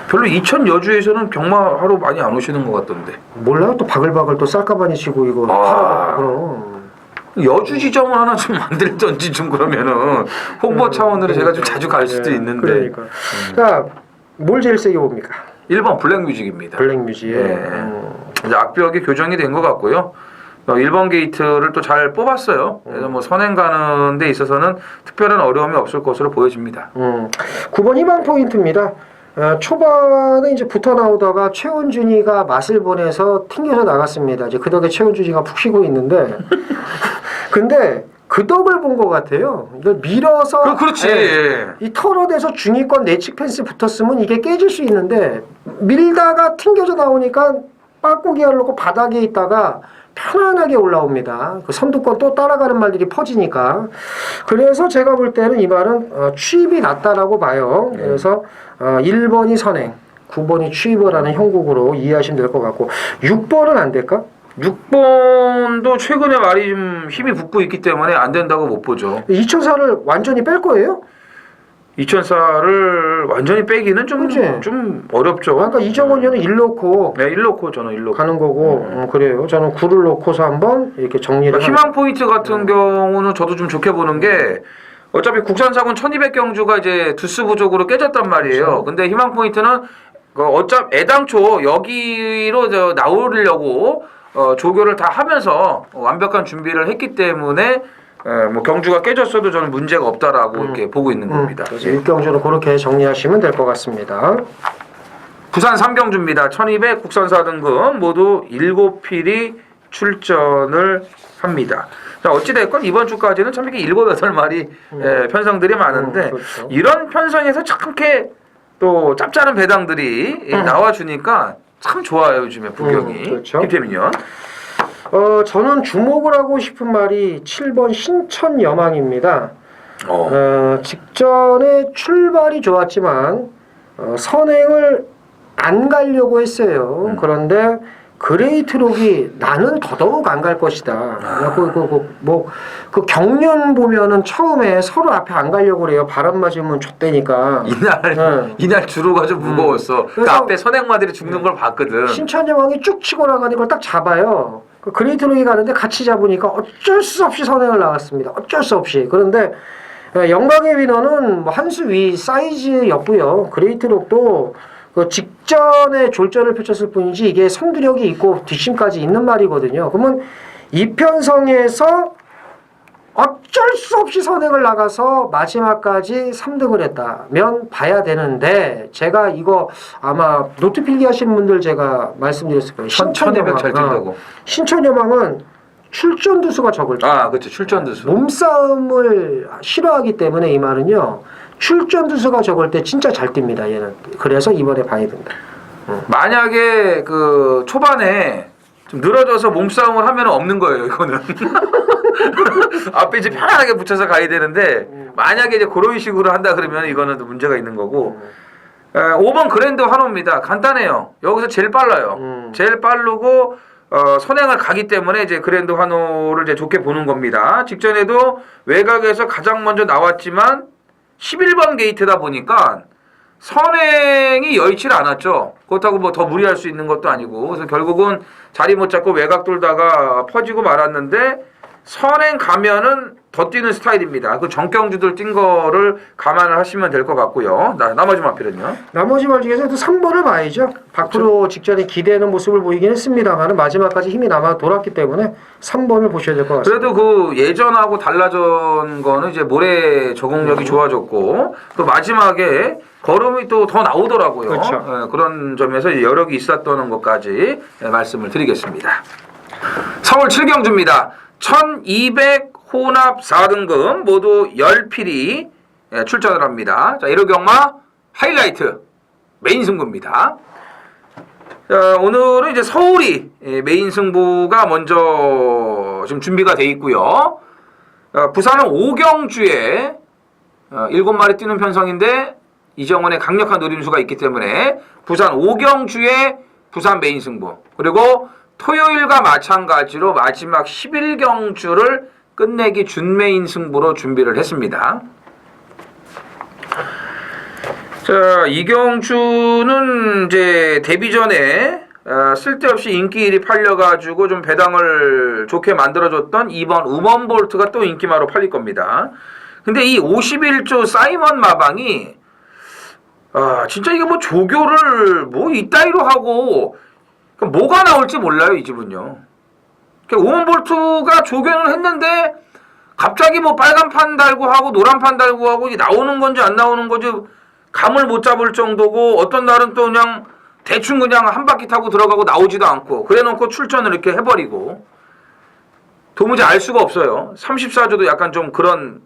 별로 이천 여주에서는 경마하러 많이 안 오시는 것 같던데. 몰라요. 또 바글바글 또 쌀가바니 치고 이거 팔아고 그럼. 여주 지점을 하나 좀 만들던지 좀 그러면은 홍보 차원으로 제가 좀 자주 갈 수도 있는데. 그러니까. 자, 뭘 제일 세게 봅니까? 1번 블랙뮤직입니다. 블랙뮤직. 이제 악벽이 교정이 된 것 같고요. 1번 게이트를 또 잘 뽑았어요. 그래서 뭐 선행 가는 데 있어서는 특별한 어려움이 없을 것으로 보여집니다. 9번 희망 포인트입니다. 초반에 이제 붙어 나오다가 최원준이가 맛을 보내서 튕겨서 나갔습니다. 이제 그 덕에 최원준이가 푹 쉬고 있는데, 근데 그 덕을 본 것 같아요. 이걸 밀어서 그렇지. 이 털어내서 중위권 내측 펜스 붙었으면 이게 깨질 수 있는데 밀다가 튕겨져 나오니까 빠꾸기 하려고 바닥에 있다가 편안하게 올라옵니다. 그 선두권 또 따라가는 말들이 퍼지니까. 그래서 제가 볼 때는 이 말은 취입이 낮다라고 봐요. 그래서 1번이 선행, 9번이 취입을 하는 형국으로 이해하시면 될 것 같고 6번은 안 될까? 6번도 최근에 말이 좀 힘이 붙고 있기 때문에 안 된다고 못 보죠. 2004를 완전히 뺄 거예요? 2004를 완전히 빼기는 좀 어렵죠. 그러니까 이정원 의원은 1 놓고 네, 1 놓고 저는 1 놓고 가는 거고 그래요. 저는 9를 놓고서 한번 이렇게 정리를 희망 포인트 같은 경우는 저도 좀 좋게 보는 게 어차피 국산사군 1200경주가 이제 두수 부족으로 깨졌단 말이에요. 그렇죠. 근데 희망 포인트는 애당초 여기로 나오려고 조교를 다 하면서 완벽한 준비를 했기 때문에 뭐 경주가 깨졌어도 저는 문제가 없다라고 이렇게 보고 있는 겁니다. 그래서 1경주로 그렇게 정리하시면 될 것 같습니다. 부산 3경주입니다. 1200 국산사 등급 모두 7필이 출전을 합니다. 자, 어찌됐건 이번 주까지는 참 이렇게 7, 8마리 편성들이 많은데 그렇죠. 이런 편성에서 참 이렇게 또 짭짤한 배당들이 나와주니까 참 좋아요, 요즘에 부경이. 그렇죠. 김태민요. 저는 주목을 하고 싶은 말이 7번 신천여망입니다. 직전에 출발이 좋았지만 선행을 안 가려고 했어요. 그런데 그레이트록이 나는 더더욱 안 갈 것이다. 그 경륜 보면은 처음에 서로 앞에 안 가려고 그래요. 바람 맞으면 좆대니까. 이날 주로가 좀 무거웠어. 그 그래서 앞에 선행마들이 죽는 걸 봤거든. 신천여왕이 쭉 치고 나가는 걸 딱 잡아요. 그 그레이트록이 가는데 같이 잡으니까 어쩔 수 없이 선행을 나갔습니다. 어쩔 수 없이. 그런데 영광의 위너는 뭐 한 수 위 사이즈였고요. 그레이트록도 그 직전에 졸전을 펼쳤을 뿐이지 이게 선두력이 있고 뒷심까지 있는 말이거든요. 그러면 이편성에서 어쩔 수 없이 선행을 나가서 마지막까지 3등을 했다면 봐야 되는데 제가 이거 아마 노트 필기하시는 분들 제가 말씀드렸을 거예요. 1200 잘 뛴다고. 신천여망은 출전 두수가 적을 때 그렇죠. 출전 두수. 몸싸움을 싫어하기 때문에 이 말은요. 출전 두수가 적을 때 진짜 잘 뜁니다. 얘는. 그래서 이번에 봐야 된다. 만약에 그 초반에 좀 늘어져서 몸싸움을 하면 없는 거예요, 이거는. 앞에 이제 편안하게 붙여서 가야 되는데 만약에 이제 그런 식으로 한다 그러면 이거는 또 문제가 있는 거고. 5번 그랜드 환호입니다. 간단해요. 여기서 제일 빨라요. 제일 빠르고 선행을 가기 때문에 이제 그랜드 환호를 이제 좋게 보는 겁니다. 직전에도 외곽에서 가장 먼저 나왔지만 11번 게이트다 보니까 선행이 여의치를 않았죠. 그렇다고 뭐 더 무리할 수 있는 것도 아니고. 그래서 결국은 자리 못 잡고 외곽 돌다가 퍼지고 말았는데 선행 가면은 더 뛰는 스타일입니다. 그 정경주들 뛴 거를 감안을 하시면 될 것 같고요. 나머지 마필은요? 나머지 말 중에서도 3번을 봐야죠. 밖으로 직전에 기대는 모습을 보이긴 했습니다만 마지막까지 힘이 남아 돌았기 때문에 3번을 보셔야 될 것 같습니다. 그래도 그 예전하고 달라진 거는 이제 모래 적응력이 좋아졌고 또 마지막에 걸음이 또 더 나오더라고요. 그렇죠. 그런 점에서 여력이 있었던 것까지 말씀을 드리겠습니다. 서울 7경주입니다. 1200 혼합 4등급 모두 10필이 출전을 합니다. 자, 1호 경마 하이라이트 메인 승부입니다. 자, 오늘은 이제 서울이 메인 승부가 먼저 지금 준비가 돼 있고요. 부산은 5경주에 7마리 뛰는 편성인데 이정원의 강력한 노림수가 있기 때문에 부산 5경주에 부산 메인 승부 그리고 토요일과 마찬가지로 마지막 11경주를 끝내기 준메인 승부로 준비를 했습니다. 자, 이경주는 이제 데뷔 전에 쓸데없이 인기일이 팔려가지고 좀 배당을 좋게 만들어줬던 2번 우먼볼트가 또 인기마로 팔릴 겁니다. 근데 이 51조 사이먼 마방이 진짜 이게 뭐 조교를 뭐 이따위로 하고 뭐가 나올지 몰라요, 이 집은요. 우먼볼트가 조교는 했는데 갑자기 뭐 빨간 판 달고 하고 노란 판 달고 하고 이게 나오는 건지 안 나오는 건지 감을 못 잡을 정도고 어떤 날은 또 그냥 대충 그냥 한 바퀴 타고 들어가고 나오지도 않고 그래놓고 출전을 이렇게 해버리고 도무지 알 수가 없어요. 34조도 약간 좀 그런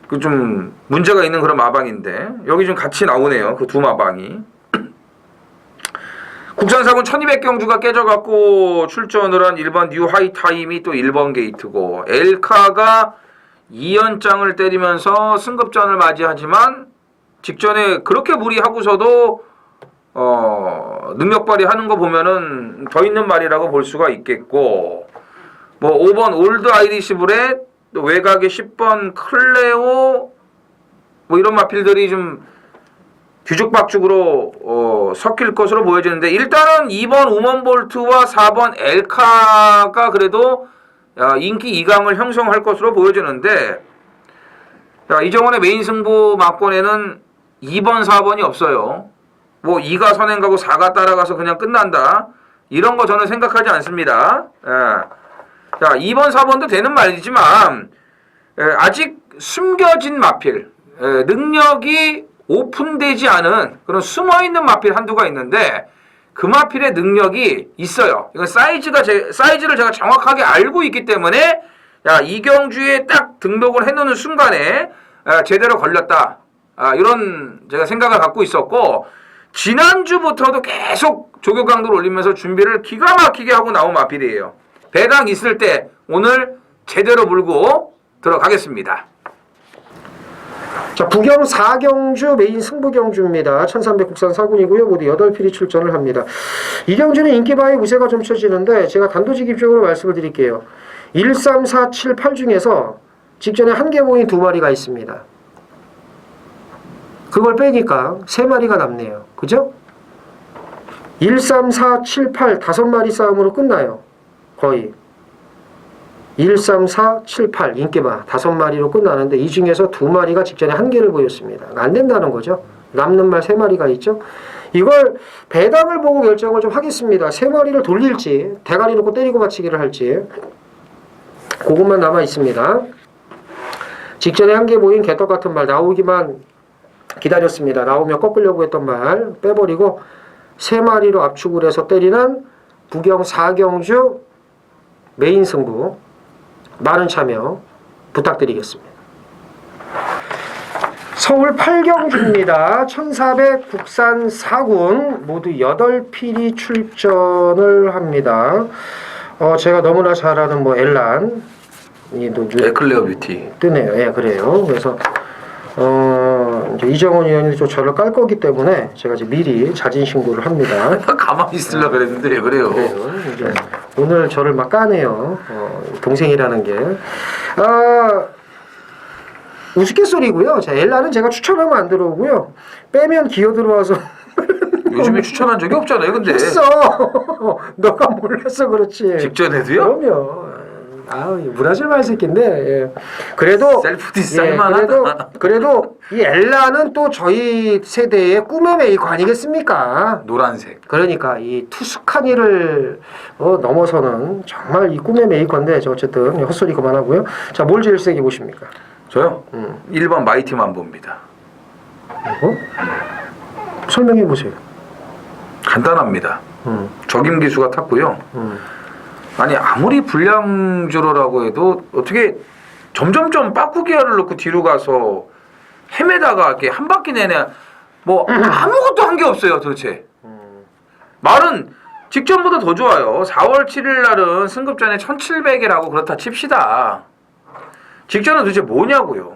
그 좀 문제가 있는 그런 마방인데 여기 좀 같이 나오네요. 그 두 마방이. 국산사군 1200경주가 깨져갖고 출전을 한 1번 뉴 하이타임이 또 1번 게이트고, 엘카가 2연장을 때리면서 승급전을 맞이하지만 직전에 그렇게 무리하고서도 능력 발휘하는 거 보면은 더 있는 말이라고 볼 수가 있겠고, 뭐 5번 올드 아이리시 브렛, 또 외곽에 10번 클레오, 뭐 이런 마필들이 좀 뒤죽박죽으로 섞일 것으로 보여지는데, 일단은 2번 우먼볼트와 4번 엘카가 그래도 인기 2강을 형성할 것으로 보여지는데, 이정원의 메인 승부 막권에는 2번, 4번이 없어요. 뭐 2가 선행 가고 4가 따라가서 그냥 끝난다, 이런 거 저는 생각하지 않습니다. 자, 2번, 4번도 되는 말이지만 아직 숨겨진 마필, 능력이 오픈되지 않은 그런 숨어있는 마필 한두가 있는데, 그 마필의 능력이 있어요. 이건 사이즈를 제가 정확하게 알고 있기 때문에, 이경주에 딱 등록을 해놓는 순간에 제대로 걸렸다, 이런 제가 생각을 갖고 있었고, 지난주부터도 계속 조교 강도를 올리면서 준비를 기가 막히게 하고 나온 마필이에요. 배당 있을 때 오늘 제대로 물고 들어가겠습니다. 자, 부경 4경주 메인 승부경주입니다. 1300 국산 사군이고요. 모두 8필이 출전을 합니다. 이 경주는 인기바의 우세가 점쳐지는데, 제가 단도직입적으로 말씀을 드릴게요. 1, 3, 4, 7, 8 중에서 직전에 한 개 모인 2마리가 있습니다. 그걸 빼니까 3마리가 남네요. 그죠? 1, 3, 4, 7, 8 5마리 싸움으로 끝나요. 거의 1, 3, 4, 7, 8 인기바 5마리로 끝나는데, 이 중에서 2마리가 직전에 한 개를 보였습니다. 안 된다는 거죠. 남는 말 3마리가 있죠. 이걸 배당을 보고 결정을 좀 하겠습니다. 3마리를 돌릴지 대가리 놓고 때리고 받치기를 할지, 그것만 남아 있습니다. 직전에 한 개 보인 개떡 같은 말 나오기만 기다렸습니다. 나오면 꺾으려고 했던 말 빼버리고 3마리로 압축을 해서 때리는 부경 4경주 메인 승부, 많은 참여 부탁드리겠습니다. 서울 8경주입니다. 1400 국산 4군 모두 8필이 출전을 합니다. 제가 너무나 잘 아는 뭐 엘란, 에클레어 뷰티 뜨네요. 예, 그래요. 그래서 이제 이정원 의원이 좀 저를 깔 거기 때문에 제가 이제 미리 자진 신고를 합니다. 가만히 있으려고 그랬는데 왜 그래요? 이제 오늘 저를 막 까네요. 동생이라는 게. 우스갯소리고요. 자, 엘라는 제가 추천하면 안 들어오고요. 빼면 기어 들어와서 요즘에 추천한 적이 없잖아요. 근데 했어. 너가 몰라서 그렇지. 직전에도요? 그럼요. 브라질 말 새끼인데, 예. 그래도 셀프 디스할만하다. 그래도 이 엘라는 또 저희 세대의 꿈의 메이커 아니겠습니까? 노란색. 그러니까 이 투스카니를 넘어서는 정말 이 꿈의 메이커인데, 어쨌든 헛소리 그만하고요. 자, 뭘 제일 세게 보십니까? 저요? 1번 마이티 만보입니다. 설명해 보세요. 간단합니다. 적임 기수가 탔고요. 아니 아무리 불량주로라고 해도 어떻게 점점점 빠꾸 기어를 넣고 뒤로 가서 헤매다가 이렇게 한 바퀴 내내 뭐 아무것도 한 게 없어요 도대체. 말은 직전보다 더 좋아요. 4월 7일 날은 승급전에 1700이라고 그렇다 칩시다. 직전은 도대체 뭐냐고요.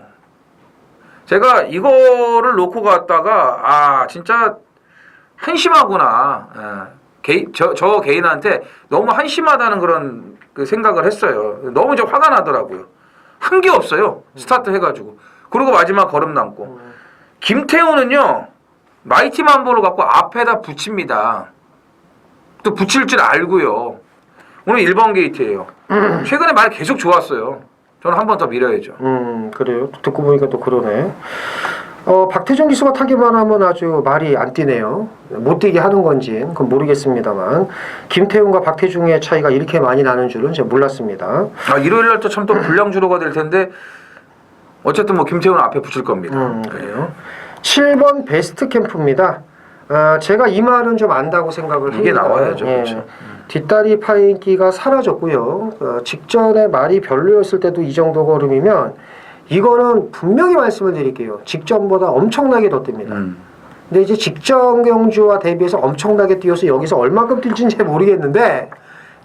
제가 이거를 놓고 갔다가 진짜 한심하구나. 저 개인한테 너무 한심하다는 그런 그 생각을 했어요. 너무 좀 화가 나더라고요. 한 게 없어요. 스타트 해가지고. 그리고 마지막 걸음 남고. 김태우는요, 마이티 만보를 갖고 앞에다 붙입니다. 또 붙일 줄 알고요. 오늘 1번 게이트예요. 최근에 말 계속 좋았어요. 저는 한 번 더 밀어야죠. 그래요. 듣고 보니까 또 그러네. 박태정 기수가 타기만 하면 아주 말이 안 뛰네요. 못 뛰게 하는 건지 그건 모르겠습니다만, 김태훈과 박태중의 차이가 이렇게 많이 나는 줄은 제가 몰랐습니다. 일요일 날 또 참 또 불량주로가 될 텐데 어쨌든 뭐 김태훈은 앞에 붙일 겁니다. 그래요. 7번 베스트 캠프입니다. 제가 이 말은 좀 안다고 생각을 이게 합니다. 나와야죠. 그렇죠. 뒷다리 파인기가 사라졌고요. 직전에 말이 별로였을 때도 이 정도 걸음이면 이거는 분명히 말씀을 드릴게요. 직전보다 엄청나게 더 뜹니다. 근데 이제 직전 경주와 대비해서 엄청나게 뛰어서 여기서 얼마큼 뛸지는 잘 모르겠는데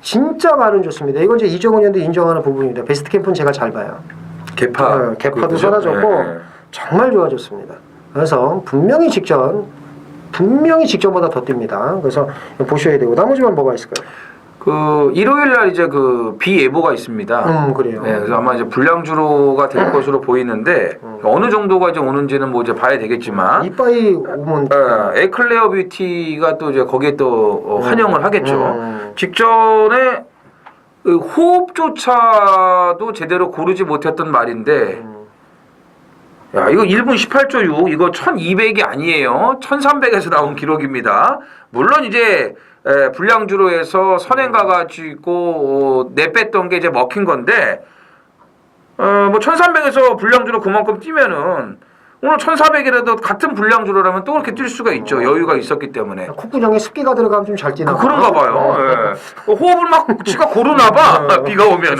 진짜 말은 좋습니다. 이건 이제 이정은 의원도 인정하는 부분입니다. 베스트 캠프는 제가 잘 봐요. 개파. 개파도 그죠? 사라졌고 네. 정말 좋아졌습니다. 그래서 분명히 직전보다 더 뜁니다. 그래서 보셔야 되고 나머지만 뭐가 있을까요? 그 일요일 날 이제 그 비예보가 있습니다. 그래요. 네, 그래서 아마 이제 불량주로가 될 것으로 보이는데 어느 정도가 이제 오는지는 뭐 이제 봐야 되겠지만 이빠이 오면 에클레어 뷰티가 또 이제 거기에 또 환영을 하겠죠. 직전에 그 호흡조차도 제대로 고르지 못했던 말인데 야, 이거 1분 18초 6, 이거 1200이 아니에요. 1300에서 나온 기록입니다. 물론 이제 불량주로에서 선행가 가지고 내뺐던 게 이제 먹힌 건데 뭐 1300에서 불량주로 그만큼 뛰면은 오늘 1400이라도 같은 불량주로라면 또 그렇게 뛸 수가 있죠. 여유가 있었기 때문에. 콧구멍에 습기가 들어가면 좀 잘 뛰나 그런가 봐요. 예. 호흡을 막 지가 고르나 봐. 비가 오면은.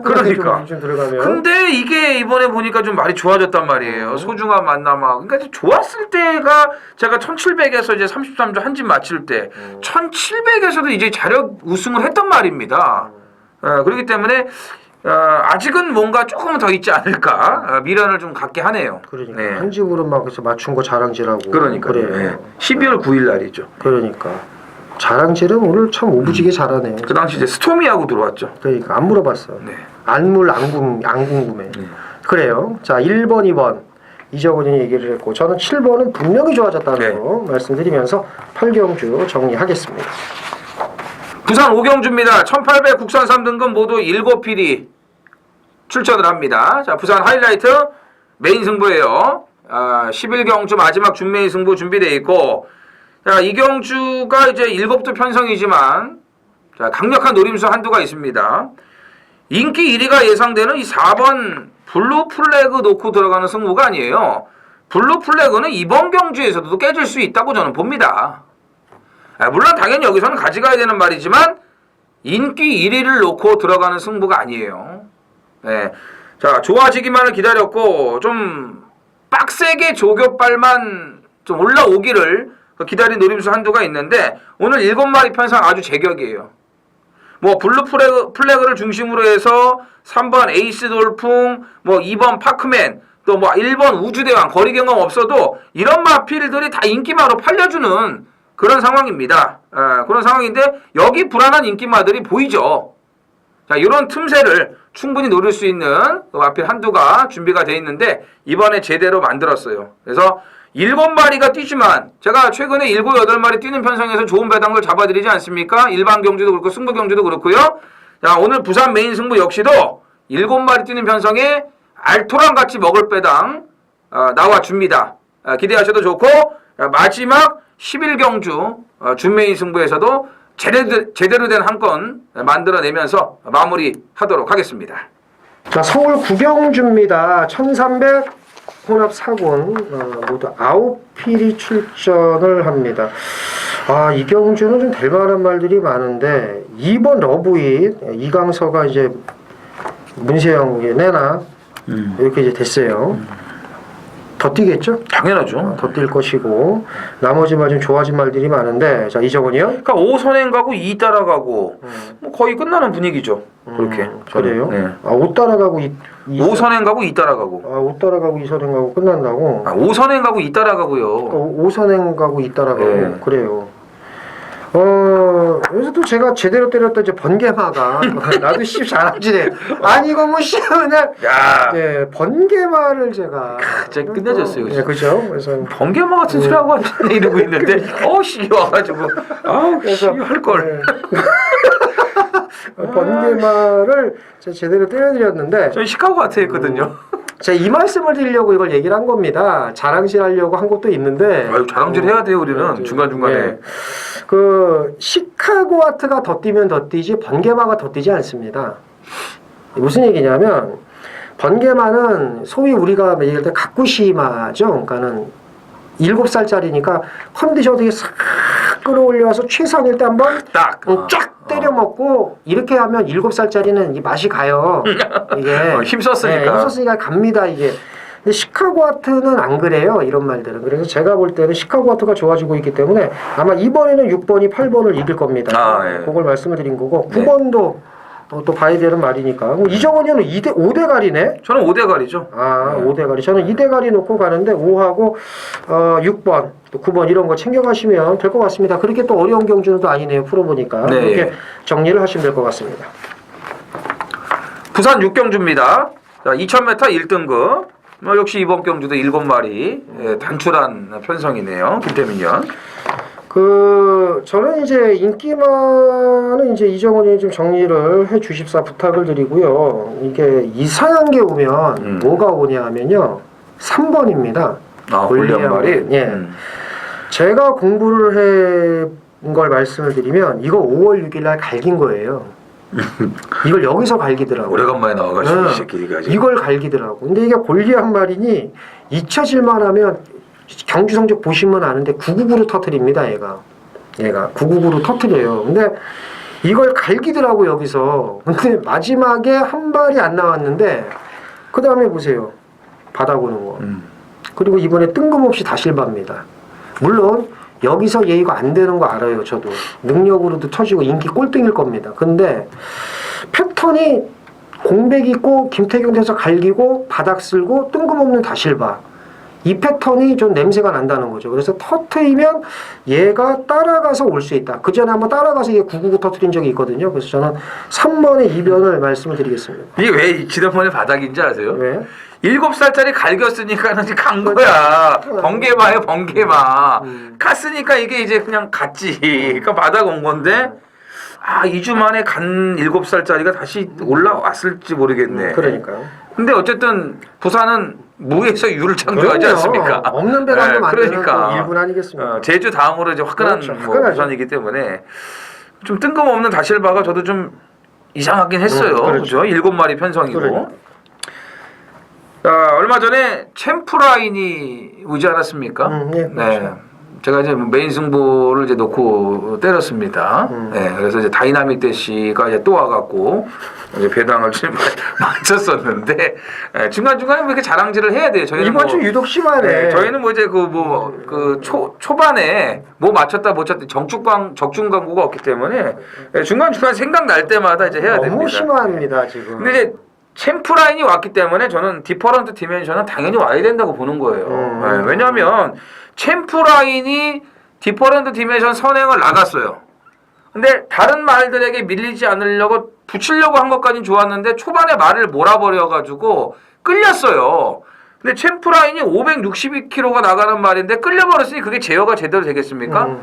그러니까. 좀 들어가면. 근데 이게 이번에 보니까 좀 말이 좋아졌단 말이에요. 소중한 만남아. 그러니까 좋았을 때가 제가 1700에서 이제 33주 한 집 마칠 때 1700에서도 이제 자력 우승을 했단 말입니다. 그렇기 때문에 아직은 뭔가 조금은 더 있지 않을까 미련을 좀 갖게 하네요. 그러니까 네. 한 집으로 막 그래서 맞춘 거 자랑질하고. 그러니까요. 그래요. 네. 12월 9일 날이죠. 그러니까 자랑질은 오늘 참 오부지게 잘하네. 그 당시 이제 스토미하고 들어왔죠. 그러니까 안 물어봤어. 네. 안 궁금해. 그래요. 자 1번, 2번 이정훈이 얘기를 했고 저는 7번은 분명히 좋아졌다는 네. 거 말씀드리면서 8경주 정리하겠습니다. 부산 오경주입니다. 1800 국산 3등급 모두 7필이 출전을 합니다. 자, 부산 하이라이트 메인 승부예요. 11경주 마지막 준메인 승부 준비되어 있고 자, 이 경주가 이제 7도 편성이지만 자, 강력한 노림수 한두가 있습니다. 인기 1위가 예상되는 이 4번 블루 플래그 놓고 들어가는 승부가 아니에요. 블루 플래그는 이번 경주에서도 깨질 수 있다고 저는 봅니다. 물론 당연히 여기서는 가져가야 되는 말이지만 인기 1위를 놓고 들어가는 승부가 아니에요. 네. 자, 좋아지기만을 기다렸고 좀 빡세게 조교발만 좀 올라오기를 기다린 노림수 한두가 있는데 오늘 7마리 편성 아주 제격이에요. 뭐 블루 플래그를 중심으로 해서 3번 에이스 돌풍, 뭐 2번 파크맨, 또 뭐 1번 우주대왕 거리 경험 없어도 이런 마필들이 다 인기마로 팔려주는 그런 상황입니다. 그런 상황인데 여기 불안한 인기마들이 보이죠. 자, 이런 틈새를 충분히 노릴 수 있는 마필 한두가 준비가 되어 있는데 이번에 제대로 만들었어요. 그래서 7마리가 뛰지만 제가 최근에 7, 8마리 뛰는 편성에서 좋은 배당을 잡아드리지 않습니까? 일반 경주도 그렇고 승부 경주도 그렇고요. 자, 오늘 부산 메인 승부 역시도 7마리 뛰는 편성에 알토랑 같이 먹을 배당 나와줍니다. 기대하셔도 좋고 마지막 11경주 준메인 승부에서도 제대로 된 한 건 만들어내면서 마무리하도록 하겠습니다. 자 서울 구경주입니다. 1300 혼합 4군 모두 9필이 출전을 합니다. 이 경주는 좀 될 만한 말들이 많은데 2번 러브잇 이강서가 이제 문세영에게 내나 이렇게 이제 됐어요. 더 뛰겠죠? 당연하죠. 더 뛸 것이고 나머지 말 좀 좋아진 말들이 많은데 자 이정원이요? 그러니까 5선행 가고 2 따라가고 뭐 거의 끝나는 분위기죠. 그렇게. 그래요? 네. 5 따라가고 5선행 가고 2 따라가고. 5 따라가고 2선행 가고 끝난다고? 5선행 가고 2 따라가고요. 5선행 가고 2 따라가고 네. 그래요. 여기서 또 제가 제대로 때렸던 이제 번개마가 나도 잘하지네. 아니 이거 뭐 그냥 야, 네, 번개마를 제가 진짜 끝내줬어요. 네, 그죠? 그래서 번개마 같은 소리 하고 앉았네 이러고 있는데 씨 와가지고 씨 할 걸. 번개마를 제가 제대로 때려드렸는데 저 시카고 같아 했거든요. 제가 이 말씀을 드리려고 이걸 얘기를 한 겁니다. 자랑질 하려고 한 것도 있는데 자랑질 해야 돼요 우리는 중간중간에. 네. 그 시카고 아트가 더 뛰면 더 뛰지 번개마가 더 뛰지 않습니다. 무슨 얘기냐면 번개마는 소위 우리가 얘기할 때 가쿠시마죠. 그러니까는 7살짜리니까 컨디션 되게 싹 끌어올려서 최상일 때 한번 딱 쫙 때려먹고 이렇게 하면 7살짜리는 이 맛이 가요. 이게 힘썼으니까. 네, 힘썼으니까 갑니다 이게. 근데 시카고 하트는 안 그래요. 이런 말들은. 그래서 제가 볼 때는 시카고 하트가 좋아지고 있기 때문에 아마 이번에는 6번이 8번을 이길 겁니다. 예. 그걸 말씀을 드린 거고 네. 9번도 또 봐야 되는 말이니까. 이정원 의원은 5대가리네. 저는 5대가리죠. 아, 5대가리. 저는 2대가리 놓고 가는데 5하고 6번, 또 9번 이런 거 챙겨가시면 될 것 같습니다. 그렇게 또 어려운 경주는 또 아니네요. 풀어보니까. 네. 그렇게 정리를 하시면 될 것 같습니다. 부산 6경주입니다. 자, 2000m 1등급. 역시 이번 경주도 7마리 단출한 편성이네요. 김태민 의원. 저는 이제 인기만은 이제 이정원 의원이 좀 정리를 해 주십사 부탁을 드리고요. 이게 이상한 게 오면 뭐가 오냐 하면요. 3번입니다. 아, 골리앗 말이? 예. 제가 공부를 해 걸 말씀을 드리면 이거 5월 6일 날 갈긴 거예요. 이걸 여기서 갈기더라고요. 오래간만에 나와가지고 이 새끼가 이걸 갈기더라고. 근데 이게 골리앗 말이니 잊혀질만 하면 경주 성적 보시면 아는데 999로 터트립니다. 얘가 999로 터트려요. 근데 이걸 갈기더라고 여기서. 근데 마지막에 한 발이 안 나왔는데 그 다음에 보세요. 바닥 오는 거. 그리고 이번에 뜬금없이 다 실바입니다. 물론 여기서 얘 이거 안 되는 거 알아요. 저도 능력으로도 터지고 인기 꼴등일 겁니다. 근데 패턴이 공백 있고 김태경 돼서 갈기고 바닥 쓸고 뜬금없는 다실바, 이 패턴이 좀 냄새가 난다는 거죠. 그래서 터트리면 얘가 따라가서 올 수 있다. 그 전에 한번 따라가서 얘 999 터트린 적이 있거든요. 그래서 저는 3번의 이변을 말씀을 드리겠습니다. 이게 왜 지난번에 바닥인지 아세요? 왜? 7살짜리 갈겼으니까는 간 거야. 번개마예요, 번개마. 갔으니까 이게 이제 그냥 갔지. 그러니까 바닥 온 건데, 2주 만에 간 7살짜리가 다시 올라왔을지 모르겠네. 그러니까요. 근데 어쨌든 부산은 무에서 유를 창조하지 그럼요. 않습니까? 없는 배관도 만드는 그러니까. 일분 아니겠습니까? 제주 다음으로 이제 화끈한 그렇죠. 뭐 화끈하죠. 부산이기 때문에 좀 뜬금없는 다실바가 저도 좀 이상하긴 했어요. 그렇죠. 그죠? 7마리 편성이고. 그러니까. 얼마 전에 챔프라인이 오지 않았습니까? 예, 네. 그렇죠. 제가 이제 메인 승부를 이제 놓고 때렸습니다. 네. 그래서 이제 다이나믹 대시가 이제 또 와갖고 이제 배당을 좀 맞췄었는데 중간중간에 뭐 이렇게 자랑질을 해야 돼요. 저희는 이번 주 유독 심하네. 네, 저희는 뭐 이제 초반에 뭐 맞췄다 못 쳤다 적중 광고가 없기 때문에 중간중간 생각날 때마다 이제 해야 됩니다. 너무 심합니다 지금. 근데 이제 챔프라인이 왔기 때문에 저는 디퍼런트 디멘션은 당연히 와야 된다고 보는 거예요. 네, 왜냐하면 챔프라인이 디퍼런트 디멘션 선행을 나갔어요. 근데 다른 말들에게 밀리지 않으려고 붙이려고 한 것까지는 좋았는데 초반에 말을 몰아버려가지고 끌렸어요. 근데 챔프라인이 562km가 나가는 말인데 끌려버렸으니 그게 제어가 제대로 되겠습니까?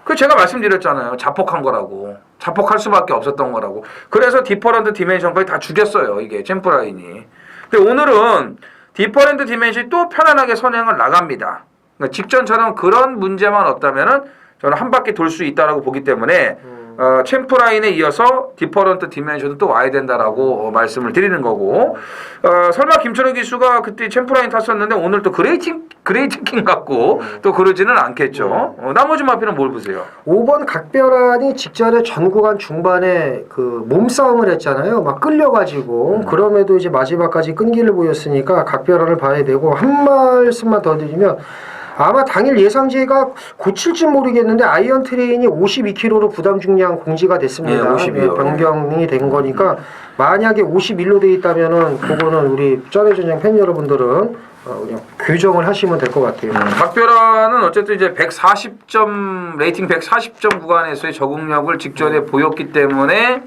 그 제가 말씀드렸잖아요. 자폭한 거라고. 자폭할 수밖에 없었던 거라고. 그래서 디퍼런트 디멘션까지 다 죽였어요. 이게 챔프라인이. 근데 오늘은 디퍼런트 디멘션이 또 편안하게 선행을 나갑니다. 그러니까 직전처럼 그런 문제만 없다면은 저는 한 바퀴 돌 수 있다라고 보기 때문에 챔프라인에 이어서 디퍼런트 디멘션도 또 와야 된다라고 말씀을 드리는 거고 설마 김철호 기수가 그때 챔프라인 탔었는데 오늘 또 그레이팅킹 갖고 또 그러지는 않겠죠. 나머지 마피는 뭘 보세요? 5번 각별한이 직전에 전 구간 중반에 그 몸싸움을 했잖아요. 막 끌려가지고 그럼에도 이제 마지막까지 끈기를 보였으니까 각별한을 봐야 되고 한 말씀만 더 드리면 아마 당일 예상제가 고칠지 모르겠는데 아이언 트레인이 52kg로 부담 중량 공지가 됐습니다. 네, 52요. 변경이 된 거니까 만약에 51로 돼 있다면은 그거는 우리 쩌레전쟁 팬 여러분들은 그냥 규정을 하시면 될 것 같아요. 박별환은 어쨌든 이제 140점 레이팅 140점 구간에서의 적응력을 직전에 보였기 때문에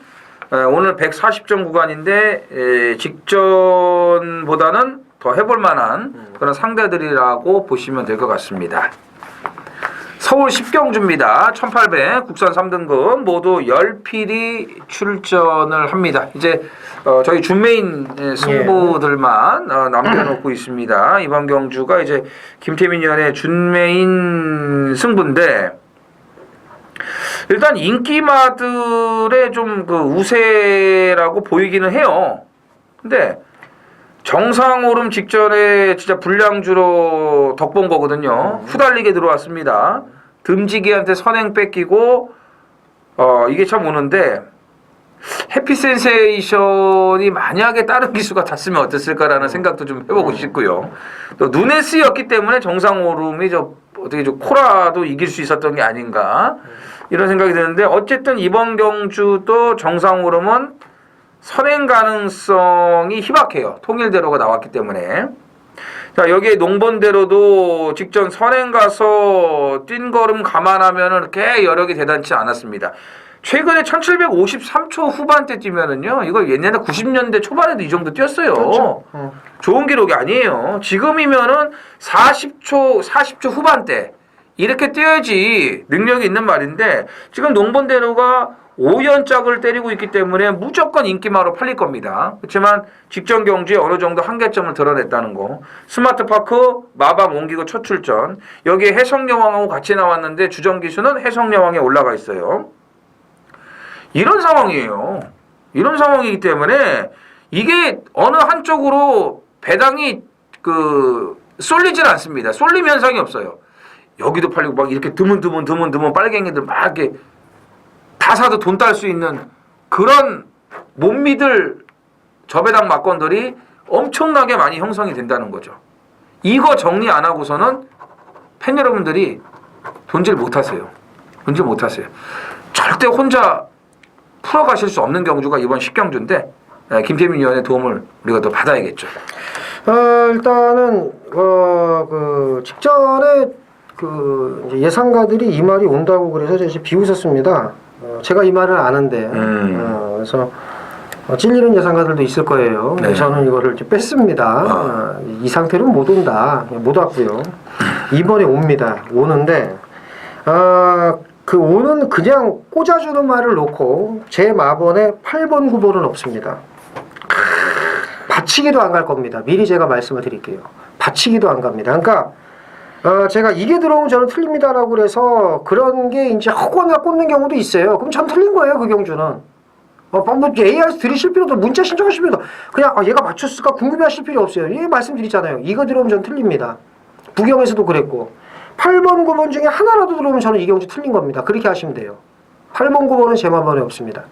오늘 140점 구간인데 직전보다는 더 해볼 만한 그런 상대들이라고 보시면 될 것 같습니다. 서울 10경주입니다. 1800 국산 3등급 모두 10필이 출전을 합니다. 이제 저희 준메인 승부들만 남겨놓고 있습니다. 이번 경주가 이제 김태민 위원의 준메인 승부인데 일단 인기마들의 좀 그 우세라고 보이기는 해요. 근데 정상 오름 직전에 진짜 불량주로 덕본 거거든요. 후달리게 들어왔습니다. 듬지기한테 선행 뺏기고 이게 참 오는데 해피센세이션이 만약에 다른 기수가 탔으면 어땠을까라는 생각도 좀 해보고 싶고요. 또 누네스였기 때문에 정상오름이 어떻게 코라도 이길 수 있었던 게 아닌가 이런 생각이 드는데 어쨌든 이번 경주도 정상오름은 선행 가능성이 희박해요. 통일대로가 나왔기 때문에. 자, 여기에 농번대로도 직전 선행 가서 뛴 걸음 감안하면 그렇게 여력이 대단치 않았습니다. 최근에 1753초 후반대 뛰면은요, 이거 옛날에 90년대 초반에도 이 정도 뛰었어요. 그렇죠. 좋은 기록이 아니에요. 지금이면은 40초 후반대. 이렇게 뛰어야지 능력이 있는 말인데, 지금 농번대로가 5연짝을 때리고 있기 때문에 무조건 인기마로 팔릴 겁니다. 그렇지만 직전 경주에 어느 정도 한계점을 드러냈다는 거. 스마트파크 마방 옮기고 첫 출전. 여기에 해성여왕하고 같이 나왔는데 주전기수는 해성여왕에 올라가 있어요. 이런 상황이에요. 이런 상황이기 때문에 이게 어느 한쪽으로 배당이 쏠리질 않습니다. 쏠림 현상이 없어요. 여기도 팔리고 막 이렇게 드문드문 빨갱이들 막 이렇게 다 사도 돈 딸 수 있는 그런 못 믿을 저배당 막건들이 엄청나게 많이 형성이 된다는 거죠. 이거 정리 안 하고서는 팬 여러분들이 돈질 못 하세요. 돈질 못 하세요. 절대 혼자 풀어가실 수 없는 경주가 이번 10경주인데 김태민 위원의 도움을 우리가 더 받아야겠죠. 일단은 직전에 이제 예상가들이 이 말이 온다고 그래서 제가 비웃었습니다. 제가 이 말을 아는데 그래서 찔리는 예상가들도 있을 거예요. 네. 저는 이거를 이제 뺐습니다. 이 상태로는 못 온다. 못 왔고요. 이번에 옵니다. 오는데 그 오는 그냥 꽂아주는 말을 놓고 제 마번에 8번 9번은 없습니다. 받치기도 안 갈 겁니다. 미리 제가 말씀을 드릴게요. 받치기도 안 갑니다. 그러니까 제가 이게 들어오면 저는 틀립니다라고 그래서 그런 게 이제 허구나 꽂는 경우도 있어요. 그럼 전 틀린 거예요, 그 경주는. 뭐 AR에서 들으실 필요도 문자 신청하실 필요도 그냥 얘가 맞췄을까 궁금해하실 필요 없어요. 예, 말씀드리잖아요. 이거 들어오면 전 틀립니다. 부경에서도 그랬고 8번 9번 중에 하나라도 들어오면 저는 이 경주 틀린 겁니다. 그렇게 하시면 돼요. 8번 9번은 제 마번에 없습니다.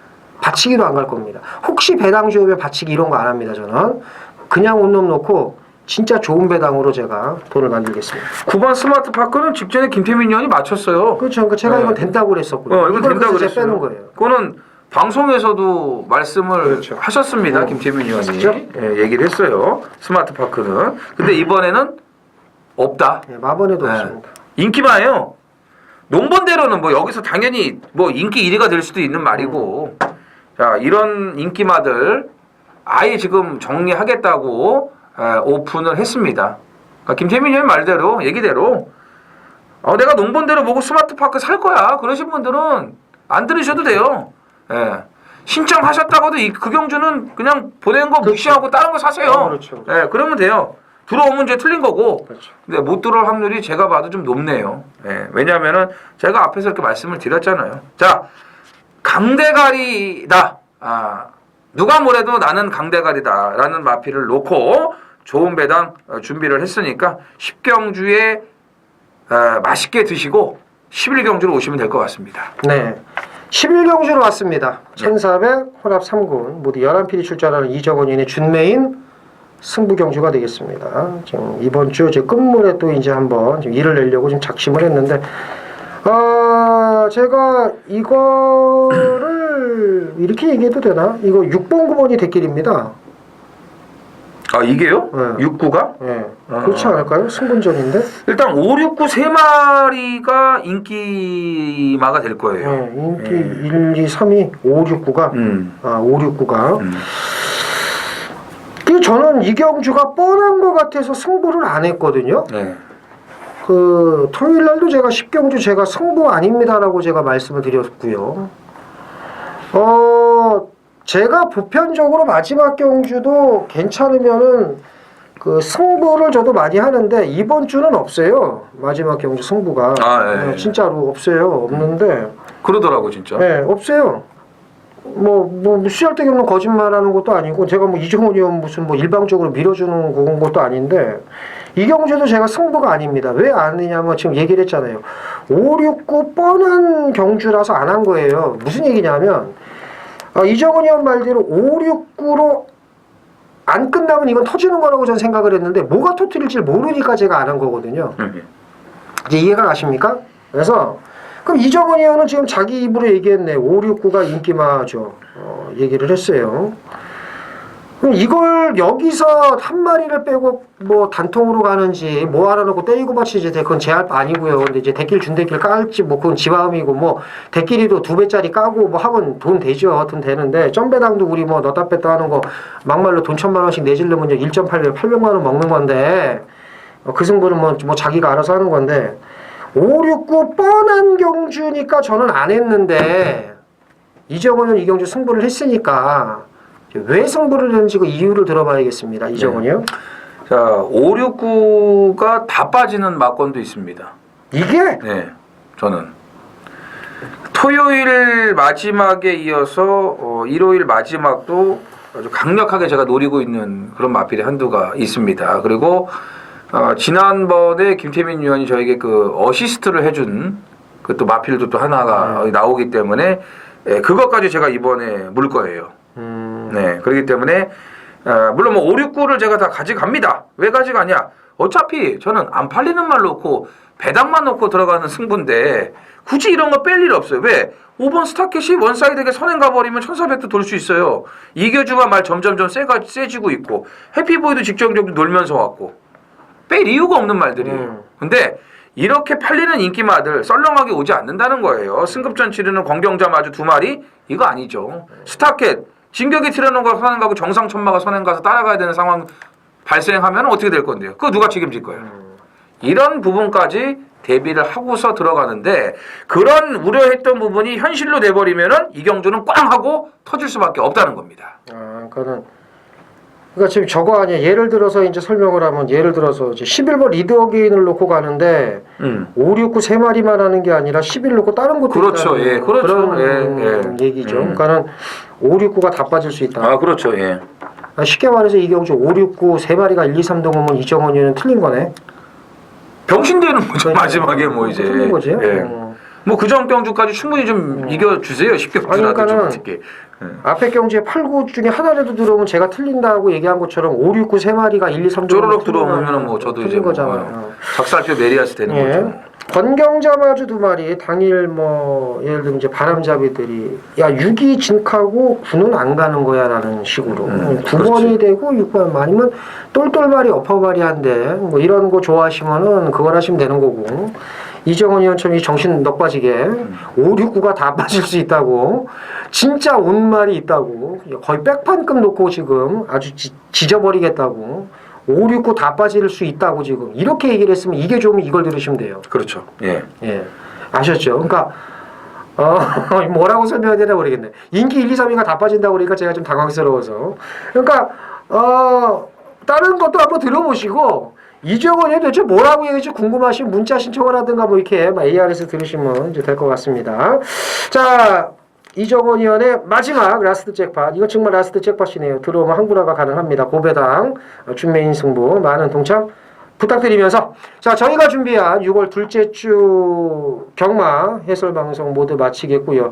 받치기도 안 갈 겁니다. 혹시 배당주 오면 받치기 이런 거 안 합니다. 저는 그냥 온놈 놓고 진짜 좋은 배당으로 제가 돈을 만들겠습니다. 9번 스마트파크는 직전에 김태민 의원이 맞췄어요. 그렇죠. 그러니까 제가 이건 된다고 그랬었고요. 이건 된다고 그래서 그랬어요. 빼는 거예요. 그거는 방송에서도 말씀을 그렇죠. 하셨습니다. 김태민 의원이. 그렇죠? 예, 얘기를 했어요. 스마트파크는. 근데 이번에는 없다. 네, 마번에도 없습니다. 인기마예요. 농번대로는 뭐 여기서 당연히 뭐 인기 1위가 될 수도 있는 말이고 자, 이런 인기마들 아예 지금 정리하겠다고 오픈을 했습니다. 그러니까 김태민 의원 말대로 얘기대로 내가 농번대로 보고 스마트파크 살 거야. 그러신 분들은 안 들으셔도 돼요. 예. 신청하셨다고도 그 경주는 그냥 보낸 거 무시하고 다른 거 사세요. 그렇죠. 예, 그러면 돼요. 들어오면 이제 틀린 거고. 그렇죠. 근데 못 들어올 확률이 제가 봐도 좀 높네요. 예, 왜냐하면은 제가 앞에서 이렇게 말씀을 드렸잖아요. 자, 강대가리다. 누가 뭐래도 나는 강대가리다라는 마피를 놓고 좋은 배당 준비를 했으니까 10경주에 맛있게 드시고 11경주로 오시면 될 것 같습니다. 네. 11경주로 왔습니다. 1400 혼합 3군 모두 11필이 출전하는 이정원 위원의 준메인 승부 경주가 되겠습니다. 지금 이번 주 제 끝물에 또 이제 한번 일을 내려고 지금 작심을 했는데 제가 이거를 이렇게 얘기해도 되나? 이거 6번 9번이 대길입니다. 이게요? 네. 6구가? 네. 그렇지 않을까요? 승분전인데. 일단 5, 6, 9 3마리가 인기마가 될 거예요. 네. 인기 1, 2, 3이 5, 6, 9가 5, 6, 9가 그 저는 이 경주가 뻔한 것 같아서 승부를 안 했거든요. 네. 그 토요일 날도 제가 10경주 제가 승부 아닙니다라고 제가 말씀을 드렸고요. 제가 보편적으로 마지막 경주도 괜찮으면은 그 승부를 저도 많이 하는데 이번 주는 없어요. 마지막 경주 승부가 예. 진짜로 없어요. 없는데 그러더라고 진짜. 네, 없어요. 뭐 쓰잘데기 없는 거짓말하는 것도 아니고 제가 뭐 이정훈 의원 무슨 뭐 일방적으로 밀어주는 그런 것도 아닌데 이 경주도 제가 승부가 아닙니다. 왜 안 했냐면 지금 얘기를 했잖아요. 5, 6, 9 뻔한 경주라서 안 한 거예요. 무슨 얘기냐면 이정은 의원 말대로 5, 6구로 안 끝나면 이건 터지는 거라고 저는 생각을 했는데 뭐가 터뜨릴지 모르니까 제가 안 한 거거든요. 이제 이해가 가십니까? 그래서 그럼 이정은 의원은 지금 자기 입으로 얘기했네. 5, 6구가 인기마죠. 얘기를 했어요. 그럼 이걸 여기서 한 마리를 빼고 뭐 단통으로 가는지 뭐 하나 놓고 때리고 받치지 그건 제 할 바 아니고요. 근데 이제 대길 준대길 깔지 뭐 그건 지 마음이고 뭐 대길이도 2배짜리 까고 뭐 하면 돈 되죠. 돈 되는데 점배당도 우리 뭐 넣다 뺐다 하는 거 막말로 돈 1,000만 원씩 내지르면 1.8배 800만 원 먹는 건데 그 승부는 뭐 자기가 알아서 하는 건데 5, 6구 뻔한 경주니까 저는 안 했는데 이정은은 이경주 승부를 했으니까 왜 승부를 했는지 그 이유를 들어봐야겠습니다. 이정은이요? 자, 5, 6구가 다 빠지는 막건도 있습니다. 이게? 네, 저는 토요일 마지막에 이어서 일요일 마지막도 아주 강력하게 제가 노리고 있는 그런 마필이 한두가 있습니다. 그리고 지난번에 김태민 의원이 저에게 그 어시스트를 해준 그 또 마필도 또 하나가 나오기 때문에 그것까지 제가 이번에 물 거예요. 네, 그렇기 때문에 물론 뭐 5, 6구를 제가 다 가져갑니다. 왜 가져가냐? 어차피 저는 안 팔리는 말 놓고 배당만 놓고 들어가는 승부인데 굳이 이런 거 뺄 일 없어요. 왜? 5번 스타켓이 원사이드에게 선행 가버리면 1400도 돌 수 있어요. 이겨주가 말 점점점 세지고 있고 해피보이도 직접적으로 놀면서 왔고 뺄 이유가 없는 말들이에요. 근데 이렇게 팔리는 인기마들 썰렁하게 오지 않는다는 거예요. 승급전 치르는 권경자 마주 2마리? 이거 아니죠. 스타켓 진격에 틀어놓은 거 선행 가고 정상 천마가 선행 가서 따라가야 되는 상황 발생하면 어떻게 될 건데요? 그거 누가 책임질 거예요? 이런 부분까지 대비를 하고서 들어가는데 그런 우려했던 부분이 현실로 돼버리면은 이경주는 꽝 하고 터질 수밖에 없다는 겁니다. 그러니까 지금 저거 아니야. 예를 들어서 이제 설명을 하면 예를 들어서 이제 11번 리드 어게인을 놓고 가는데 5, 6, 9 3마리만 하는 게 아니라 11 놓고 다른 것도 그렇죠. 있다는 예, 그렇죠. 그런 얘기죠. 그러니까는 5, 6, 9가 다 빠질 수 있다. 아, 그렇죠. 예. 쉽게 말해서 이경주 5, 6, 9 3마리가 1, 2, 3등 오면 이정은 의원은 틀린 거네. 병신되는 거죠. 마지막에 뭐 이제. 틀린 거지. 예. 뭐 그전 경주까지 충분히 좀 이겨주세요. 10경주라도 그러니까는 좀 특히. 앞에 경주에 8, 9 중에 하나라도 들어오면 제가 틀린다고 얘기한 것처럼 5, 6, 9 3마리가 1, 2, 3등 쪼르륵 들어오면 뭐 저도 이제 뭐 거잖아요. 작살표 메리아스 되는 거죠. 권경자 마주 2마리 당일 뭐 예를 들면 이제 바람잡이들이 야 6이 진카고 9는 안 가는 거야라는 식으로 9번이 되고 6번 아니면 똘똘마리 어퍼마리 한데 뭐 이런 거 좋아하시면은 그걸 하시면 되는 거고 이정은 의원처럼 이 정신 넉 빠지게 5, 6, 9가 다 빠질 수 있다고 진짜 온 말이 있다고 거의 백판급 놓고 지금 아주 지져버리겠다고 5, 6, 9 다 빠질 수 있다고 지금 이렇게 얘기를 했으면 이게 좋으면 이걸 들으시면 돼요. 그렇죠. 예. 아셨죠? 그러니까 뭐라고 설명해야 되나 모르겠네. 인기 1, 2, 3위가 다 빠진다고 그러니까 제가 좀 당황스러워서. 그러니까 다른 것도 한번 들어보시고 이정은이 도대체 뭐라고 얘기할지 궁금하신 문자 신청을 하든가 뭐 이렇게 AR에서 들으시면 이제 될 것 같습니다. 자, 이정은 의원의 마지막 라스트 잭팟. 이거 정말 라스트 잭팟이네요. 들어오면 항불화가 가능합니다. 고배당 준매인 승부 많은 동참 부탁드리면서 자 저희가 준비한 6월 둘째 주 경마 해설 방송 모두 마치겠고요.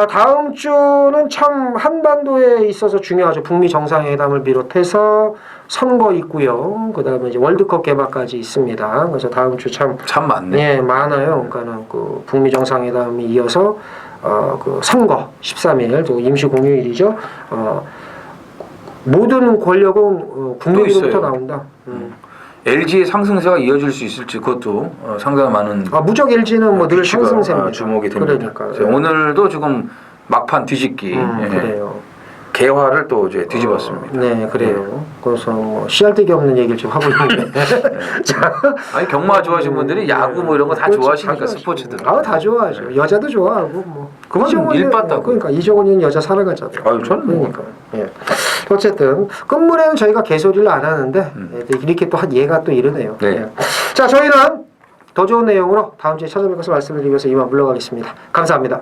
다음 주는 참 한반도에 있어서 중요하죠. 북미 정상회담을 비롯해서 선거 있고요. 그다음에 이제 월드컵 개막까지 있습니다. 그래서 다음 주 참 많네. 예, 많아요. 그러니까는 그 북미 정상회담이 이어서 그 선거 13일 또 임시 공휴일이죠. 모든 권력은 국민으로부터 나온다. LG의 상승세가 이어질 수 있을지 그것도 상당히 많은 무적 LG는 뭐 늘 상승세입니다. 주목이 됩니다. 그러니까 오늘도 지금 막판 뒤집기 그래요. 개화를 또 이제 뒤집었습니다. 네, 그래요. 그래서 뭐 씨알데기 없는 얘기를 좀 하고 있는데. 자, 아니 경마 좋아하시는 분들이 야구 뭐 이런 거 다 좋아하시니까 스포츠들. 다 좋아하죠. 여자도 좋아하고 뭐. 그건 일봤다고. 그러니까 이정은이는 여자 사랑하잖아요. 아유 저는 그러니까. 예. 어쨌든 끝물에는 저희가 개소리를 안 하는데 이렇게 또 한 얘가 또 이러네요. 네. 예. 자, 저희는 더 좋은 내용으로 다음 주에 찾아뵙고서 말씀을 드리면서 이만 물러가겠습니다. 감사합니다.